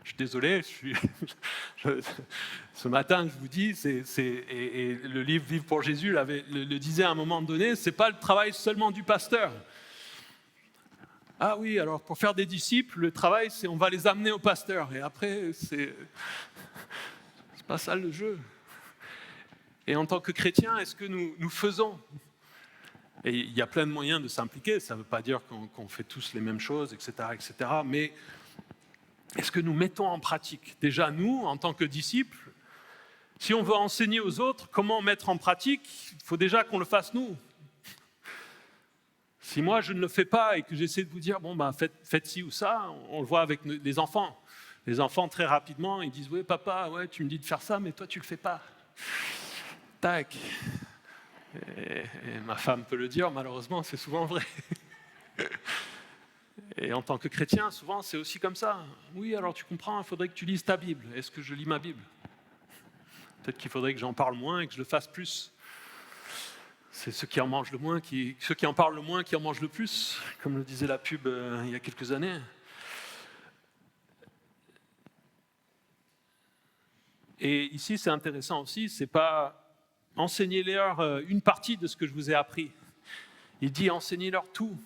Je suis désolé, ce matin, je vous dis, et le livre Vivre pour Jésus le disait à un moment donné, ce n'est pas le travail seulement du pasteur. Ah oui, alors pour faire des disciples, le travail, c'est on va les amener au pasteur. Et après, c'est pas ça le jeu. Et en tant que chrétiens, est-ce que nous faisons? Et il y a plein de moyens de s'impliquer, ça ne veut pas dire qu'on fait tous les mêmes choses, etc., etc., mais est-ce que nous mettons en pratique? Déjà, nous, en tant que disciples, si on veut enseigner aux autres comment mettre en pratique, il faut déjà qu'on le fasse nous. Si moi, je ne le fais pas et que j'essaie de vous dire, faites ci ou ça, on le voit avec les enfants. Les enfants, très rapidement, ils disent, oui, papa, ouais, tu me dis de faire ça, mais toi, tu ne le fais pas. Tac. Et ma femme peut le dire, malheureusement, c'est souvent vrai. Et en tant que chrétien, souvent, c'est aussi comme ça. Oui, alors tu comprends, il faudrait que tu lises ta Bible. Est-ce que je lis ma Bible? Peut-être qu'il faudrait que j'en parle moins et que je le fasse plus. C'est ceux qui en mangent le moins, ceux qui en parlent le moins, qui en mangent le plus, comme le disait la pub il y a quelques années. Et ici, c'est intéressant aussi, c'est pas enseignez-leur une partie de ce que je vous ai appris. Il dit enseignez-leur tout.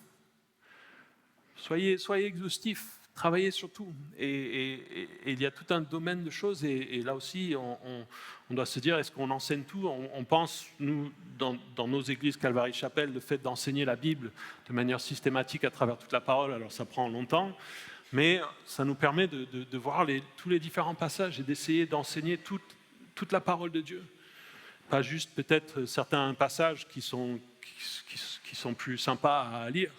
Soyez exhaustifs, travaillez sur tout. Et il y a tout un domaine de choses. Et là aussi, on doit se dire, est-ce qu'on enseigne tout? On pense, nous, dans nos églises Calvary Chapelle, le fait d'enseigner la Bible de manière systématique à travers toute la parole, alors ça prend longtemps, mais ça nous permet de voir tous les différents passages et d'essayer d'enseigner toute la parole de Dieu. Pas juste peut-être certains passages qui sont plus sympas à lire.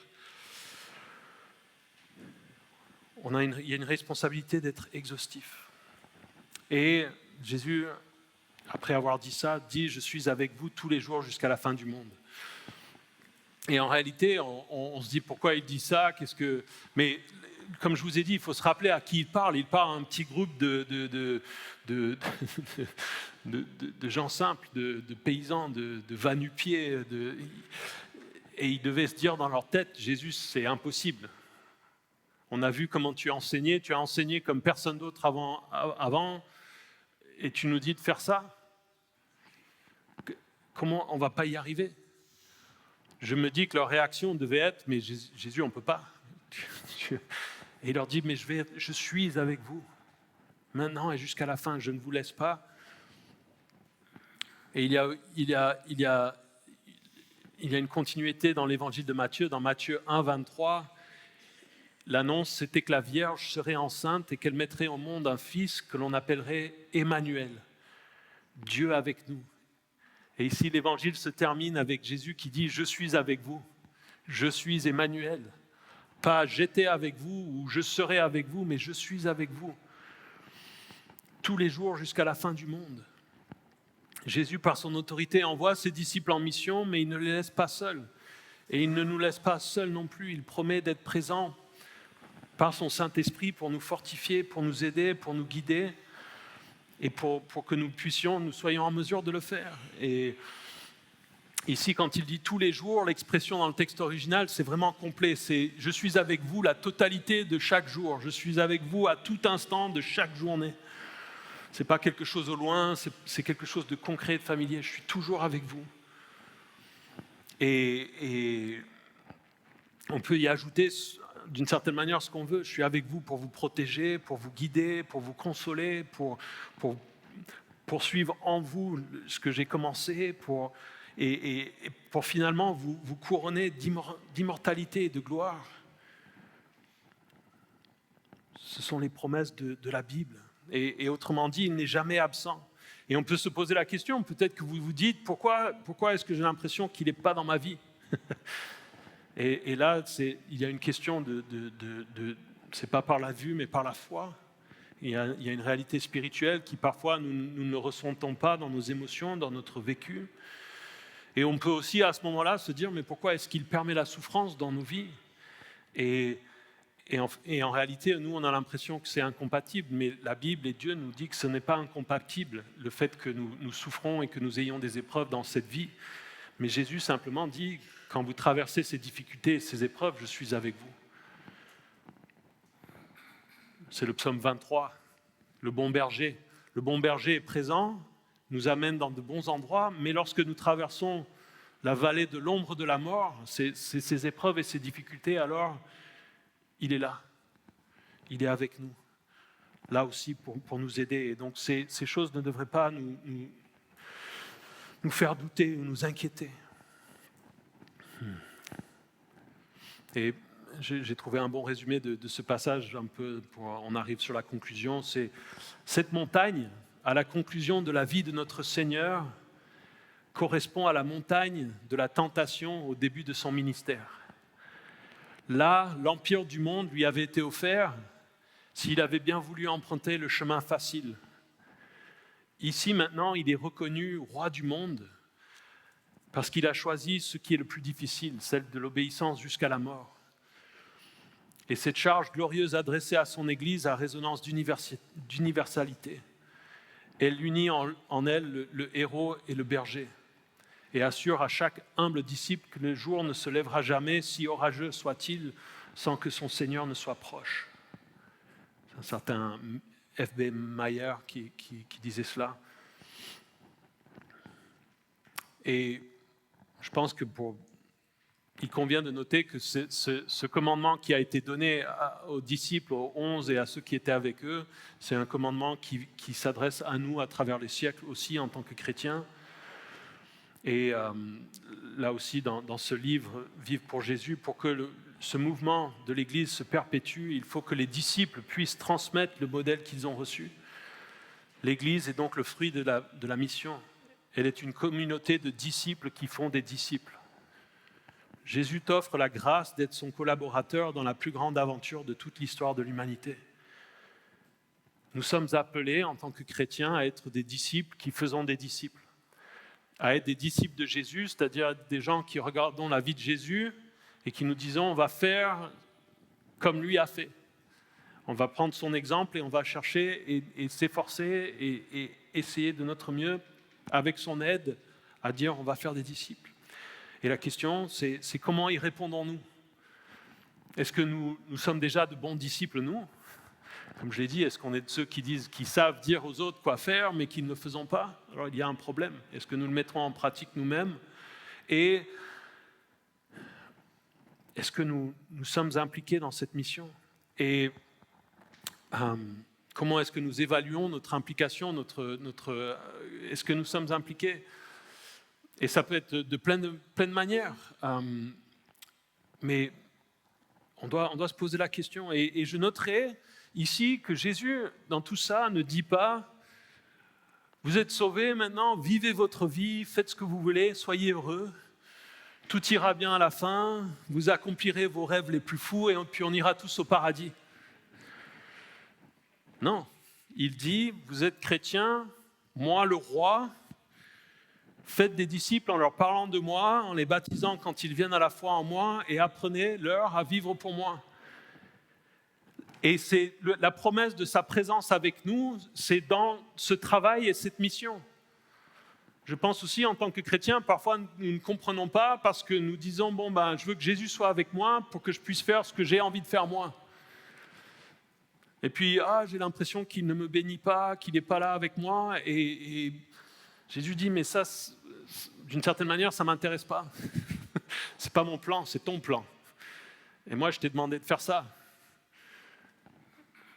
Il y a une responsabilité d'être exhaustif. Et Jésus, après avoir dit ça, dit « Je suis avec vous tous les jours jusqu'à la fin du monde ». Et en réalité, on se dit pourquoi il dit ça, mais comme je vous ai dit, il faut se rappeler à qui il parle. Il parle à un petit groupe de gens simples, de paysans, de va-nu-pieds. Et ils devaient se dire dans leur tête, Jésus, c'est impossible. On a vu comment tu as enseigné comme personne d'autre avant, et tu nous dis de faire ça? comment on ne va pas y arriver? Je me dis que leur réaction devait être, mais Jésus, on ne peut pas. Et il leur dit, mais je suis avec vous, maintenant et jusqu'à la fin, je ne vous laisse pas. Et il y a une continuité dans l'évangile de Matthieu, dans Matthieu 1, 23. L'annonce, c'était que la Vierge serait enceinte et qu'elle mettrait au monde un fils que l'on appellerait Emmanuel, Dieu avec nous. Et ici, l'évangile se termine avec Jésus qui dit « Je suis avec vous, je suis Emmanuel ». Pas « j'étais avec vous » ou « je serai avec vous », mais « je suis avec vous ». Tous les jours jusqu'à la fin du monde. Jésus, par son autorité, envoie ses disciples en mission, mais il ne les laisse pas seuls. Et il ne nous laisse pas seuls non plus. Il promet d'être présent par son Saint-Esprit pour nous fortifier, pour nous aider, pour nous guider et pour que nous soyons en mesure de le faire. Et ici, quand il dit tous les jours, l'expression dans le texte original, c'est vraiment complet. C'est « je suis avec vous la totalité de chaque jour. Je suis avec vous à tout instant de chaque journée. » Ce n'est pas quelque chose au loin, c'est quelque chose de concret, de familier. Je suis toujours avec vous. Et on peut y ajouter d'une certaine manière ce qu'on veut. Je suis avec vous pour vous protéger, pour vous guider, pour vous consoler, pour poursuivre en vous ce que j'ai commencé, et pour finalement vous couronner d'immortalité et de gloire. Ce sont les promesses de la Bible. Et autrement dit, il n'est jamais absent. Et on peut se poser la question, peut-être que vous vous dites, pourquoi est-ce que j'ai l'impression qu'il n'est pas dans ma vie? Et là, il y a une question c'est pas par la vue, mais par la foi. Il y a une réalité spirituelle qui parfois nous ne ressentons pas dans nos émotions, dans notre vécu. Et on peut aussi à ce moment-là se dire, mais pourquoi est-ce qu'il permet la souffrance dans nos vies? Et en réalité, nous, on a l'impression que c'est incompatible, mais la Bible et Dieu nous dit que ce n'est pas incompatible, le fait que nous souffrons et que nous ayons des épreuves dans cette vie. Mais Jésus simplement dit, quand vous traversez ces difficultés et ces épreuves, je suis avec vous. C'est le psaume 23, le bon berger. Le bon berger est présent, nous amène dans de bons endroits, mais lorsque nous traversons la vallée de l'ombre de la mort, ces épreuves et ces difficultés, alors il est là, il est avec nous, là aussi pour nous aider. Et donc ces choses ne devraient pas nous faire douter ou nous inquiéter. Et j'ai trouvé un bon résumé de ce passage, on arrive sur la conclusion. C'est cette montagne, à la conclusion de la vie de notre Seigneur, correspond à la montagne de la tentation au début de son ministère. Là, l'empire du monde lui avait été offert s'il avait bien voulu emprunter le chemin facile. Ici, maintenant, il est reconnu roi du monde parce qu'il a choisi ce qui est le plus difficile, celle de l'obéissance jusqu'à la mort. Et cette charge glorieuse adressée à son Église a résonance d'universalité. Elle unit en elle le héros et le berger et assure à chaque humble disciple que le jour ne se lèvera jamais, si orageux soit-il, sans que son Seigneur ne soit proche. C'est un certain F.B. Meyer qui disait cela. Et je pense il convient de noter que ce commandement qui a été donné aux disciples, aux 11 et à ceux qui étaient avec eux, c'est un commandement qui s'adresse à nous à travers les siècles aussi en tant que chrétiens. Et là aussi, dans ce livre « Vivre pour Jésus », pour que ce mouvement de l'Église se perpétue, il faut que les disciples puissent transmettre le modèle qu'ils ont reçu. L'Église est donc le fruit de la mission. Elle est une communauté de disciples qui font des disciples. Jésus t'offre la grâce d'être son collaborateur dans la plus grande aventure de toute l'histoire de l'humanité. Nous sommes appelés, en tant que chrétiens, à être des disciples qui faisons des disciples. À être des disciples de Jésus, c'est-à-dire des gens qui regardons la vie de Jésus et qui nous disons on va faire comme lui a fait. On va prendre son exemple et on va chercher et s'efforcer et essayer de notre mieux, avec son aide, à dire on va faire des disciples. Et la question, c'est comment y répondons-nous? Est-ce que nous sommes déjà de bons disciples, nous? Comme je l'ai dit, est-ce qu'on est de ceux qui savent dire aux autres quoi faire, mais qui ne le faisons pas? Alors il y a un problème. Est-ce que nous le mettrons en pratique nous-mêmes? Et est-ce que nous sommes impliqués dans cette mission? Et comment est-ce que nous évaluons notre implication, est-ce que nous sommes impliqués? Et ça peut être de plein de manières. Mais on doit se poser la question. Et je noterai ici que Jésus, dans tout ça, ne dit pas « Vous êtes sauvés maintenant, vivez votre vie, faites ce que vous voulez, soyez heureux, tout ira bien à la fin, vous accomplirez vos rêves les plus fous et puis on ira tous au paradis. » Non, il dit « Vous êtes chrétiens, moi le roi, faites des disciples en leur parlant de moi, en les baptisant quand ils viennent à la foi en moi et apprenez-leur à vivre pour moi. » Et c'est la promesse de sa présence avec nous, c'est dans ce travail et cette mission. Je pense aussi, en tant que chrétien, parfois nous ne comprenons pas parce que nous disons « je veux que Jésus soit avec moi pour que je puisse faire ce que j'ai envie de faire moi. » Et puis, j'ai l'impression qu'il ne me bénit pas, qu'il n'est pas là avec moi. Et Jésus dit « Mais ça, d'une certaine manière, ça ne m'intéresse pas. Ce n'est pas mon plan, c'est ton plan. Et moi, je t'ai demandé de faire ça. »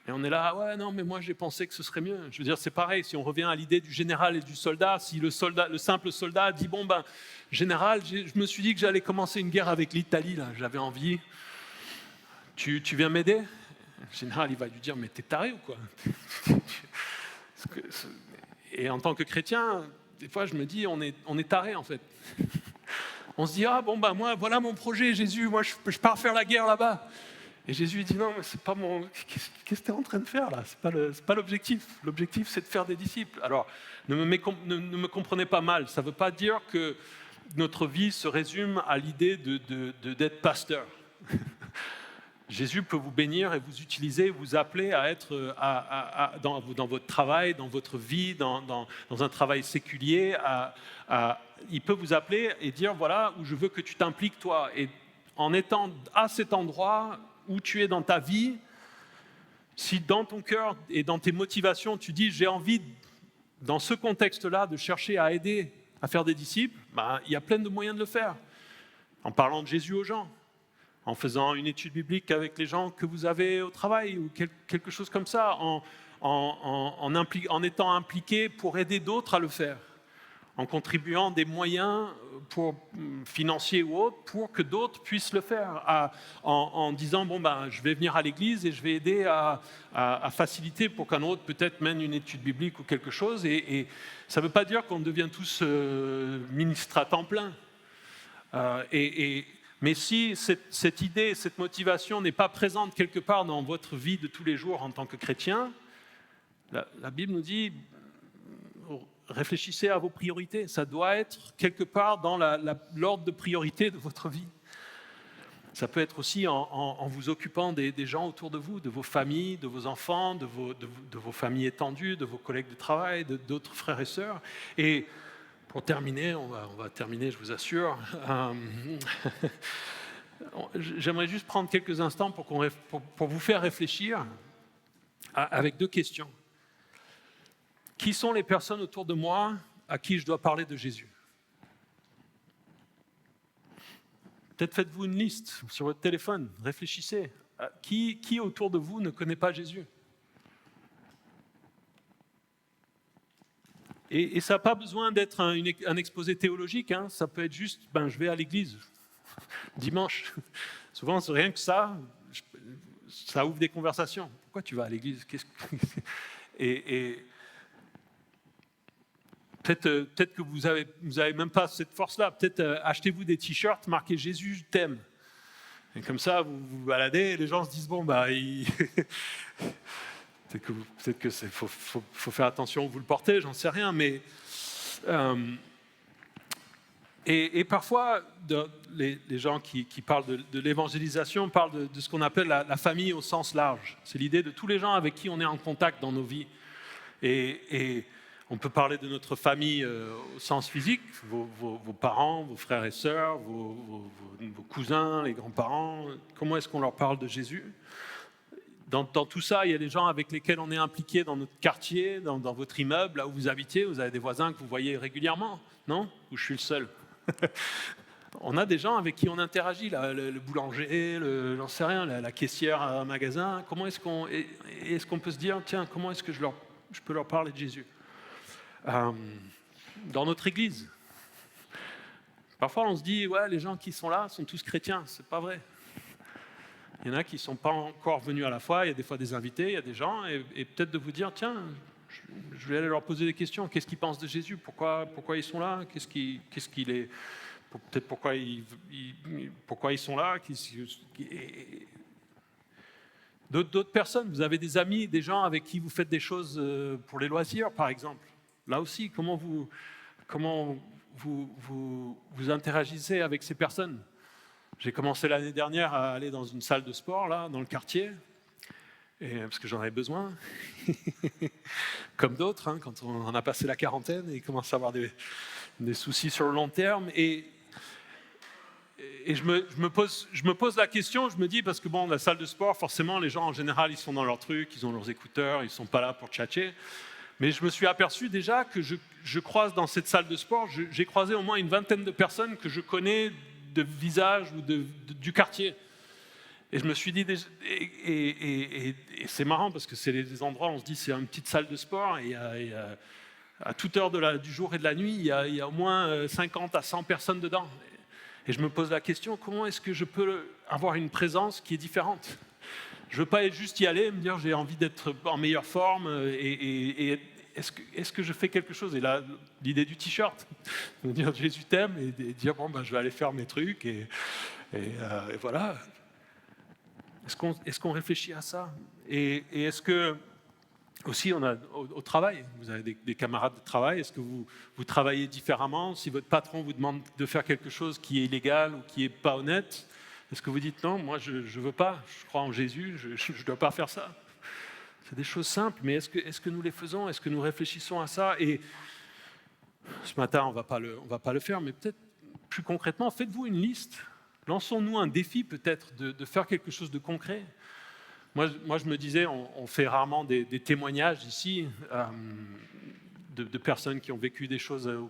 Et on est là, ouais, non, mais moi j'ai pensé que ce serait mieux. Je veux dire, c'est pareil, si on revient à l'idée du général et du soldat, si le simple soldat dit, général, je me suis dit que j'allais commencer une guerre avec l'Italie, là, j'avais envie. Tu viens m'aider? Le général, il va lui dire, mais t'es taré ou quoi? Et en tant que chrétien, des fois je me dis, on est taré en fait. On se dit, moi, voilà mon projet, Jésus, moi je pars faire la guerre là-bas. Et Jésus dit non, mais c'est pas mon. Qu'est-ce que tu es en train de faire là? C'est pas l'objectif. L'objectif, c'est de faire des disciples. Alors, ne me comprenez pas mal. Ça ne veut pas dire que notre vie se résume à l'idée d'être pasteur. Jésus peut vous bénir et vous utiliser, vous appeler à être dans votre travail, dans votre vie, dans un travail séculier. Il peut vous appeler et dire voilà où je veux que tu t'impliques toi. Et en étant à cet endroit où tu es dans ta vie, si dans ton cœur et dans tes motivations, tu dis « j'ai envie, dans ce contexte-là, de chercher à aider à faire des disciples », il y a plein de moyens de le faire. En parlant de Jésus aux gens, en faisant une étude biblique avec les gens que vous avez au travail ou quelque chose comme ça, en étant impliqué pour aider d'autres à le faire, en contribuant des moyens financiers ou autres pour que d'autres puissent le faire, en disant je vais venir à l'église et je vais aider à faciliter pour qu'un autre peut-être mène une étude biblique ou quelque chose. Et ça ne veut pas dire qu'on devient tous ministres à temps plein. Mais si cette idée, cette motivation n'est pas présente quelque part dans votre vie de tous les jours en tant que chrétien, la Bible nous dit réfléchissez à vos priorités. Ça doit être quelque part dans l'ordre de priorité de votre vie. Ça peut être aussi en vous occupant des gens autour de vous, de vos familles, de vos enfants, de vos familles étendues, de vos collègues de travail, d'autres frères et sœurs. Et pour terminer, on va terminer, je vous assure. J'aimerais juste prendre quelques instants pour vous faire réfléchir avec deux questions. Qui sont les personnes autour de moi à qui je dois parler de Jésus? Peut-être faites-vous une liste sur votre téléphone, réfléchissez. Qui autour de vous ne connaît pas Jésus? Et ça n'a pas besoin d'être un exposé théologique, hein. Ça peut être juste, je vais à l'église dimanche. Souvent, c'est rien que ça ouvre des conversations. Pourquoi tu vas à l'église? Et peut-être que vous avez même pas cette force-là. Peut-être achetez-vous des t-shirts marqués « Jésus, je t'aime ». Et comme ça, vous vous baladez et les gens se disent peut-être que faut faire attention où vous le portez, j'en sais rien. Mais et parfois, les gens qui parlent de l'évangélisation parlent de ce qu'on appelle la famille au sens large. C'est l'idée de tous les gens avec qui on est en contact dans nos vies. Et on peut parler de notre famille au sens physique, vos parents, vos frères et sœurs, vos cousins, les grands-parents. Comment est-ce qu'on leur parle de Jésus? dans tout ça, il y a des gens avec lesquels on est impliqué dans notre quartier, dans votre immeuble, là où vous habitez. Vous avez des voisins que vous voyez régulièrement, non? Ou je suis le seul? On a des gens avec qui on interagit, là, le boulanger, j'en sais rien, la caissière à un magasin. Comment est-ce qu'on peut se dire, tiens, comment est-ce que je peux leur parler de Jésus? Dans notre église, parfois on se dit, ouais, les gens qui sont là sont tous chrétiens. C'est pas vrai. Il y en a qui ne sont pas encore venus à la foi. Il y a des fois des invités, il y a des gens, et peut-être de vous dire, tiens, je vais aller leur poser des questions. Qu'est-ce qu'ils pensent de Jésus? Pourquoi ils sont là? Qu'est-ce qu'il est? Peut-être pourquoi ils sont là. D'autres personnes, vous avez des amis, des gens avec qui vous faites des choses pour les loisirs, par exemple. Là aussi, comment vous interagissez avec ces personnes? J'ai commencé l'année dernière à aller dans une salle de sport, là, dans le quartier, parce que j'en avais besoin, comme d'autres, hein, quand on a passé la quarantaine et commence à avoir des soucis sur le long terme. Et je me pose la question, je me dis, parce que bon, la salle de sport, forcément, les gens en général, ils sont dans leur truc, ils ont leurs écouteurs, ils ne sont pas là pour tchatcher. Mais je me suis aperçu déjà que je croise dans cette salle de sport, j'ai croisé au moins une vingtaine de personnes que je connais de visage ou du quartier. Et je me suis dit, et c'est marrant parce que c'est des endroits où on se dit c'est une petite salle de sport, et à toute heure du jour et de la nuit, il y a au moins 50 à 100 personnes dedans. Et je me pose la question, comment est-ce que je peux avoir une présence qui est différente? Je ne veux pas juste y aller et me dire j'ai envie d'être en meilleure forme, et est-ce que je fais quelque chose? Et là, l'idée du t-shirt, de dire Jésus t'aime, et dire bon, je vais aller faire mes trucs, et voilà. Est-ce qu'on réfléchit à ça? Et est-ce que, aussi, on a au travail, vous avez des camarades de travail, est-ce que vous travaillez différemment? Si votre patron vous demande de faire quelque chose qui est illégal ou qui n'est pas honnête, est-ce que vous dites non, moi je ne veux pas, je crois en Jésus, je ne dois pas faire ça? C'est des choses simples, mais est-ce que nous les faisons? Est-ce que nous réfléchissons à ça? Et ce matin, on ne va pas le faire, mais peut-être plus concrètement, faites-vous une liste. Lançons-nous un défi peut-être de faire quelque chose de concret. Moi, je me disais, on fait rarement des témoignages ici de personnes qui ont vécu des choses ou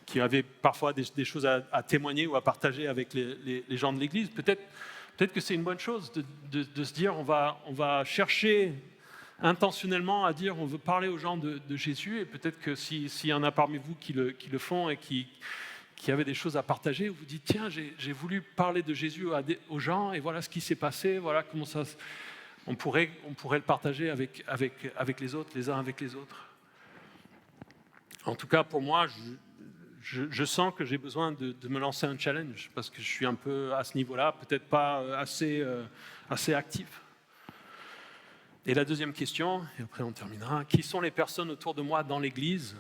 qui avaient parfois des choses à témoigner ou à partager avec les gens de l'Église. Peut-être que c'est une bonne chose de se dire, on va chercher intentionnellement à dire, on veut parler aux gens de Jésus, et peut-être que s'il y en a parmi vous qui le font et qui avaient des choses à partager, vous dites, tiens, j'ai voulu parler de Jésus aux gens, et voilà ce qui s'est passé, voilà comment ça... On pourrait le partager avec les autres, les uns avec les autres. En tout cas, pour moi, je sens que j'ai besoin de me lancer un challenge, parce que je suis un peu à ce niveau-là, peut-être pas assez actif. Et la deuxième question, et après on terminera, qui sont les personnes autour de moi dans l'Église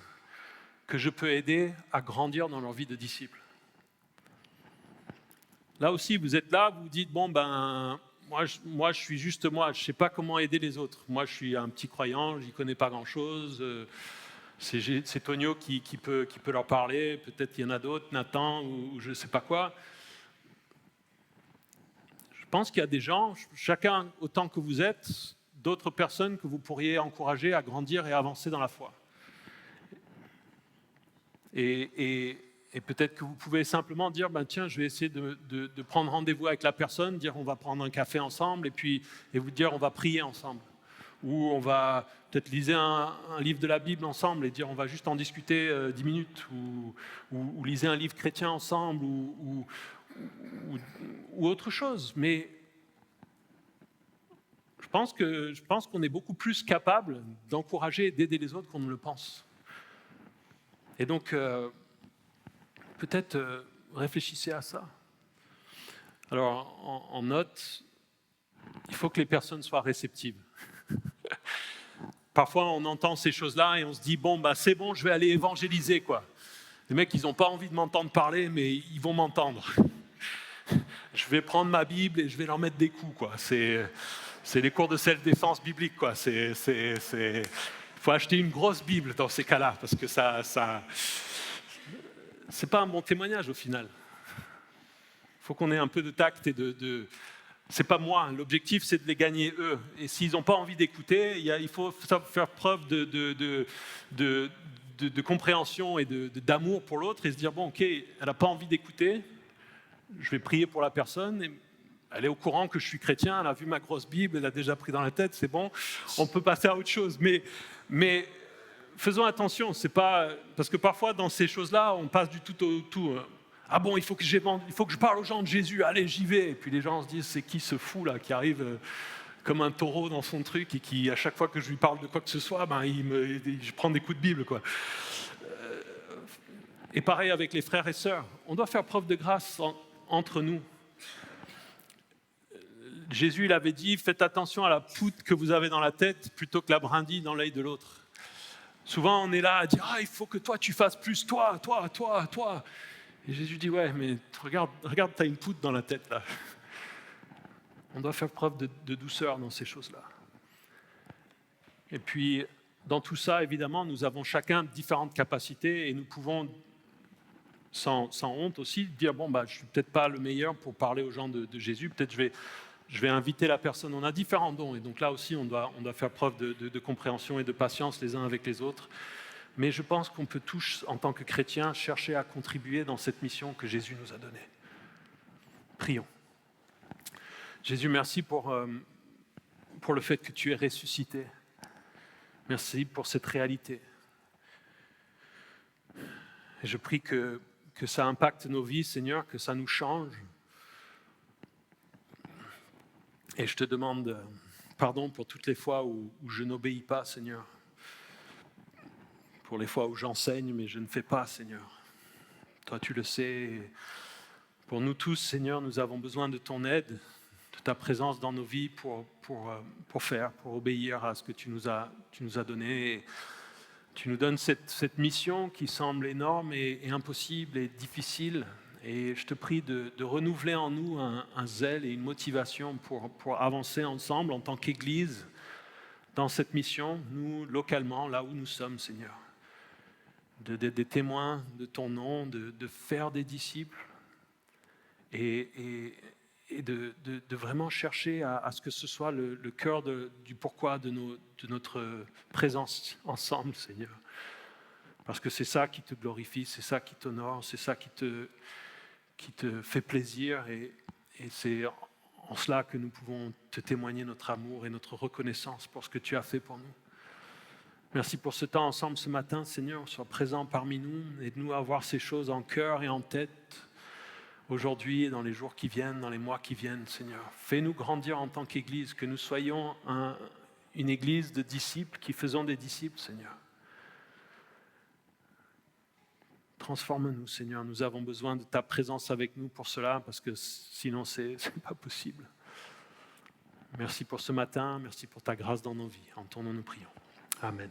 que je peux aider à grandir dans leur vie de disciple? Là aussi, vous êtes là, vous vous dites, bon, moi je suis juste moi, je ne sais pas comment aider les autres. Moi, je suis un petit croyant, je n'y connais pas grand-chose. C'est Tonio qui peut leur parler, peut-être il y en a d'autres, Nathan, ou je ne sais pas quoi. Je pense qu'il y a des gens, chacun autant que vous êtes, d'autres personnes que vous pourriez encourager à grandir et à avancer dans la foi. Et peut-être que vous pouvez simplement dire, tiens, je vais essayer de prendre rendez-vous avec la personne, dire on va prendre un café ensemble, et vous dire on va prier ensemble. Ou on va peut-être lire un livre de la Bible ensemble et dire on va juste en discuter 10 minutes, ou lisez un livre chrétien ensemble, ou autre chose. Mais je pense qu'on est beaucoup plus capable d'encourager et d'aider les autres qu'on ne le pense. Et donc, peut-être réfléchissez à ça. Alors, en note, il faut que les personnes soient réceptives. Parfois, on entend ces choses-là et on se dit, c'est bon, je vais aller évangéliser, quoi. Les mecs, ils n'ont pas envie de m'entendre parler, mais ils vont m'entendre. Je vais prendre ma Bible et je vais leur mettre des coups, quoi. C'est les cours de self-défense biblique, quoi. Il faut acheter une grosse Bible dans ces cas-là, parce que ça c'est pas un bon témoignage au final. Il faut qu'on ait un peu de tact et C'est pas moi, l'objectif c'est de les gagner eux. Et s'ils n'ont pas envie d'écouter, il faut faire preuve de compréhension et d'amour pour l'autre et se dire, bon ok, elle n'a pas envie d'écouter, je vais prier pour la personne. Et elle est au courant que je suis chrétien, elle a vu ma grosse Bible, elle a déjà pris dans la tête, c'est bon, on peut passer à autre chose. Mais faisons attention, c'est pas parce que parfois dans ces choses-là, on passe du tout au tout. Ah bon, il faut que je parle aux gens de Jésus, allez, j'y vais. Et puis les gens se disent, c'est qui ce fou là qui arrive comme un taureau dans son truc et qui, à chaque fois que je lui parle de quoi que ce soit, je prends des coups de Bible, quoi. Et pareil avec les frères et sœurs, on doit faire preuve de grâce entre nous. Jésus, il avait dit, faites attention à la poutre que vous avez dans la tête plutôt que la brindille dans l'œil de l'autre. Souvent, on est là à dire, il faut que toi, tu fasses plus, toi. Et Jésus dit, ouais, mais regarde, tu as une poutre dans la tête, là. On doit faire preuve de douceur dans ces choses-là. Et puis, dans tout ça, évidemment, nous avons chacun différentes capacités et nous pouvons, sans honte aussi, dire, bon, je ne suis peut-être pas le meilleur pour parler aux gens de Jésus, peut-être je vais inviter la personne. On a différents dons et donc là aussi, on doit faire preuve de compréhension et de patience les uns avec les autres. Mais je pense qu'on peut tous, en tant que chrétiens, chercher à contribuer dans cette mission que Jésus nous a donnée. Prions. Jésus, merci pour le fait que tu es ressuscité. Merci pour cette réalité. Et je prie que ça impacte nos vies, Seigneur, que ça nous change. Et je te demande pardon pour toutes les fois où je n'obéis pas, Seigneur. Pour les fois où j'enseigne, mais je ne fais pas, Seigneur. Toi, tu le sais. Pour nous tous, Seigneur, nous avons besoin de ton aide, de ta présence dans nos vies pour obéir à ce que tu nous as donné. Et tu nous donnes cette mission qui semble énorme et impossible et difficile. Et je te prie de renouveler en nous un zèle et une motivation pour avancer ensemble en tant qu'Église dans cette mission, nous, localement, là où nous sommes, Seigneur. Des témoins de ton nom, de faire des disciples et de vraiment chercher à ce que ce soit le cœur du pourquoi de notre présence ensemble, Seigneur. Parce que c'est ça qui te glorifie, c'est ça qui t'honore, c'est ça qui te fait plaisir et c'est en cela que nous pouvons te témoigner notre amour et notre reconnaissance pour ce que tu as fait pour nous. Merci pour ce temps ensemble ce matin, Seigneur, sois présent parmi nous, aide-nous à avoir ces choses en cœur et en tête aujourd'hui et dans les jours qui viennent, dans les mois qui viennent, Seigneur. Fais-nous grandir en tant qu'Église, que nous soyons une Église de disciples qui faisons des disciples, Seigneur. Transforme-nous, Seigneur. Nous avons besoin de ta présence avec nous pour cela, parce que sinon, c'est pas possible. Merci pour ce matin. Merci pour ta grâce dans nos vies. En ton nom, nous prions. Amen.